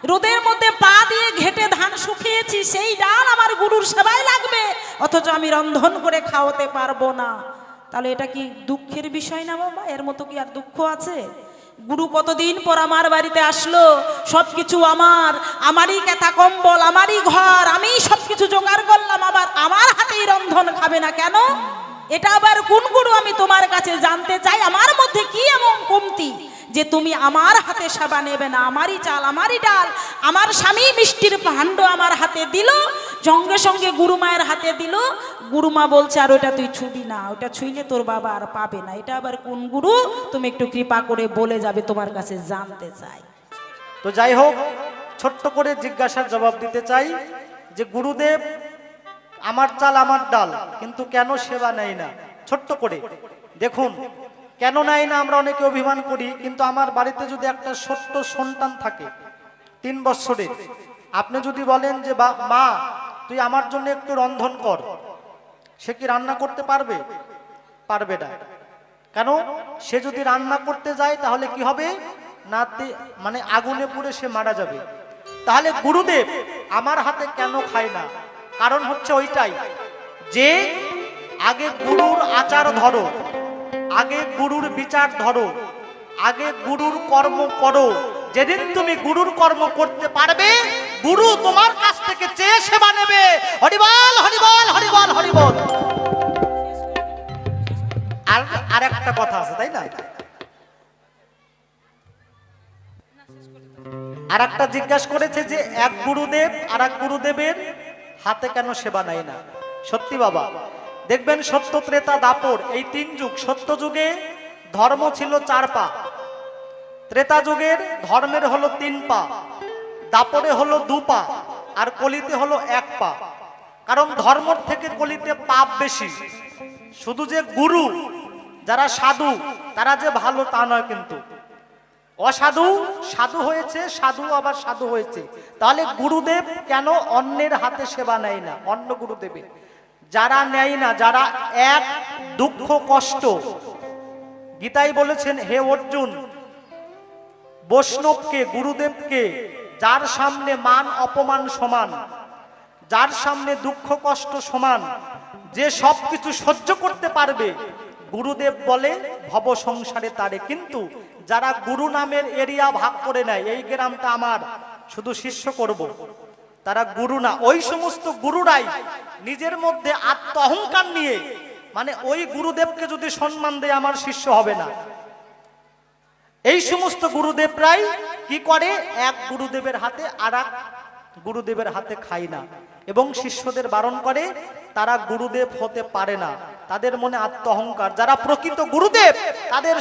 রোদের মধ্যে পা দিয়ে ঘেটে ধান শুকিয়েছি, সেই ডাল আমার গুরুর সেবায় লাগবে, অথচ আমি রন্ধন করে খাওয়াতে পারবো না। তাহলে এটা কি দুঃখের বিষয় না বাবা? এর মতো কি আর দুঃখ আছে? গুরু কতদিন পর আমার বাড়িতে আসলো, সবকিছু আমারই কেথা কম্বল আমারই ঘর, আমি সবকিছু জোগাড় করলাম, আবার আমার হাতেই রন্ধন খাবে না কেন? এটা আবার কোন গুরু? আমি তোমার কাছে জানতে চাই, আমার মধ্যে কি এমন কমতি যে তুমি আমার হাতে সেবা নেবে না, আমারই চাল আমারই ডাল, আমার স্বামী মিষ্টির ভাণ্ড আমার হাতে দিল, সঙ্গে সঙ্গে গুরুমায়ের হাতে দিল। গুরুমা বলছে আর ওটা তুই ছুবি না, ওটা ছুঁইলে তোর বাবা আর পাবে না। এটা আবার কোন গুরু তুমি একটু কৃপা করে বলে যাবে, তোমার কাছে জানতে চাই। তো যাই হোক, ছোট্ট করে জিজ্ঞাসার জবাব দিতে চাই যে গুরুদেব আমার চাল আমার ডাল, কিন্তু কেন সেবা নেয় না? ছোট্ট করে দেখুন, কেন নেয় না আমরা অনেকে অভিমান করি, কিন্তু আমার বাড়িতে যদি একটা ছোট্ট সন্তান থাকে 3 বছরের, আপনি যদি বলেন যে মা তুই আমার জন্য একটু রন্ধন কর, সে কি রান্না করতে পারবে? পারবে না। কেন? সে যদি রান্না করতে যায় তাহলে কি হবে না, মানে আগুনে পুড়ে সে মারা যাবে। তাহলে গুরুদেব আমার হাতে কেন খায় না? কারণ হচ্ছে ওইটাই যে আগে গুরুর আচার ধরো, আগে গুরুর বিচার ধরো, আগে গুরুর কর্ম করো। যেদিন তুমি গুরুর কর্ম করতে পারবে, গুরু তোমার কাছ থেকে চেয়ে সেবা নেবে। হরিবল হরিবল হরিবল হরিবল। আর একটা কথা আছে, তাই না? আর একটা জিজ্ঞাসা করেছে যে এক গুরুদেব আর এক গুরুদেবের হাতে কেন সেবা নেয় না? সত্যি বাবা, দেখবেন সত্য ত্রেতা দাপর এই 3 যুগ। সত্য যুগে ধর্ম ছিল 4 পা, ত্রেতা যুগের ধর্মের হলো 3 পা, দাপরে হলো 2 পা, আর কলিতে হলো 1 পা। কারণ ধর্মর থেকে কলিতে পাপ বেশি। শুধু যে গুরু যারা সাধু তারা যে ভালো তা নয়, কিন্তু অসাধু সাধু হয়েছে, সাধু আবার সাধু হয়েছে। তাহলে গুরুদেব কেন অন্যের হাতে সেবা নেয় না? অন্য গুরুদেবের যারা নেয় না, যারা এক দুঃখ কষ্ট, গীতাই বলেছেন হে অর্জুন, বৈষ্ণবকে গুরুদেবকে যার সামনে মান অপমান সমান, যার সামনে দুঃখ কষ্ট সমান, যে সব কিছু সহ্য করতে পারবে, গুরুদেব বলে ভব সংসারে তারে। কিন্তু যারা গুরু নামের এরিয়া ভাগ করে নেয়, এই গ্রামটা আমার, শুধু শিষ্য করব, তারা গুরু না। ওই সমস্ত গুরুরাই নিজের মধ্যে আত্ম অহংকার নিয়ে, মানে ওই গুরুদেবকে যদি সম্মান দেয় আমার শিষ্য হবে না, এই সমস্ত গুরুদেবরাই কি করে, এক গুরুদেবের হাতে আর এক গুরুদেবের হাতে খায় না, এবং শিষ্যদের বারণ করে। তারা গুরুদেব হতে পারে না, তাদের মনে আত্ম অহংকার। যারা প্রকৃত গুরুদেব তাদের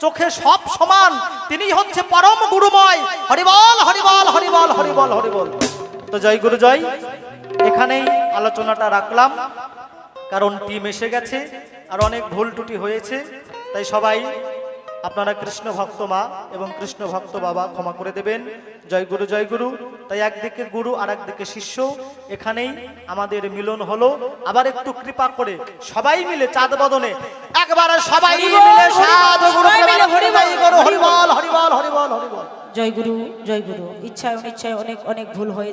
চোখে সব সমান, তিনি হচ্ছে পরম গুরুময়। হরিবল হরিবল হরিবল হরিবল হরিবল। তো জয় গুরু জয়। এখানেই আলোচনাটা রাখলাম, কারণ টিম এসে গেছে আর অনেক ভুল ত্রুটি হয়েছে। তাই সবাই আপনারা কৃষ্ণ ভক্ত মা এবং কৃষ্ণ ভক্ত বাবা ক্ষমা করে দেবেন। জয় গুরু জয় গুরু। তাই একদিকে গুরু আর একদিকে শিষ্য, এখানেই আমাদের মিলন হলো। আবার একটু কৃপা করে সবাই মিলে চাঁদ বদনে একবার সবাই মিলে সাধু গুরু হরিবল হরিবল হরিবল হরিবল। জয় গুরু জয় গুরু। ইচ্ছায় অনিচ্ছায় অনেক অনেক ভুল হয়েছে।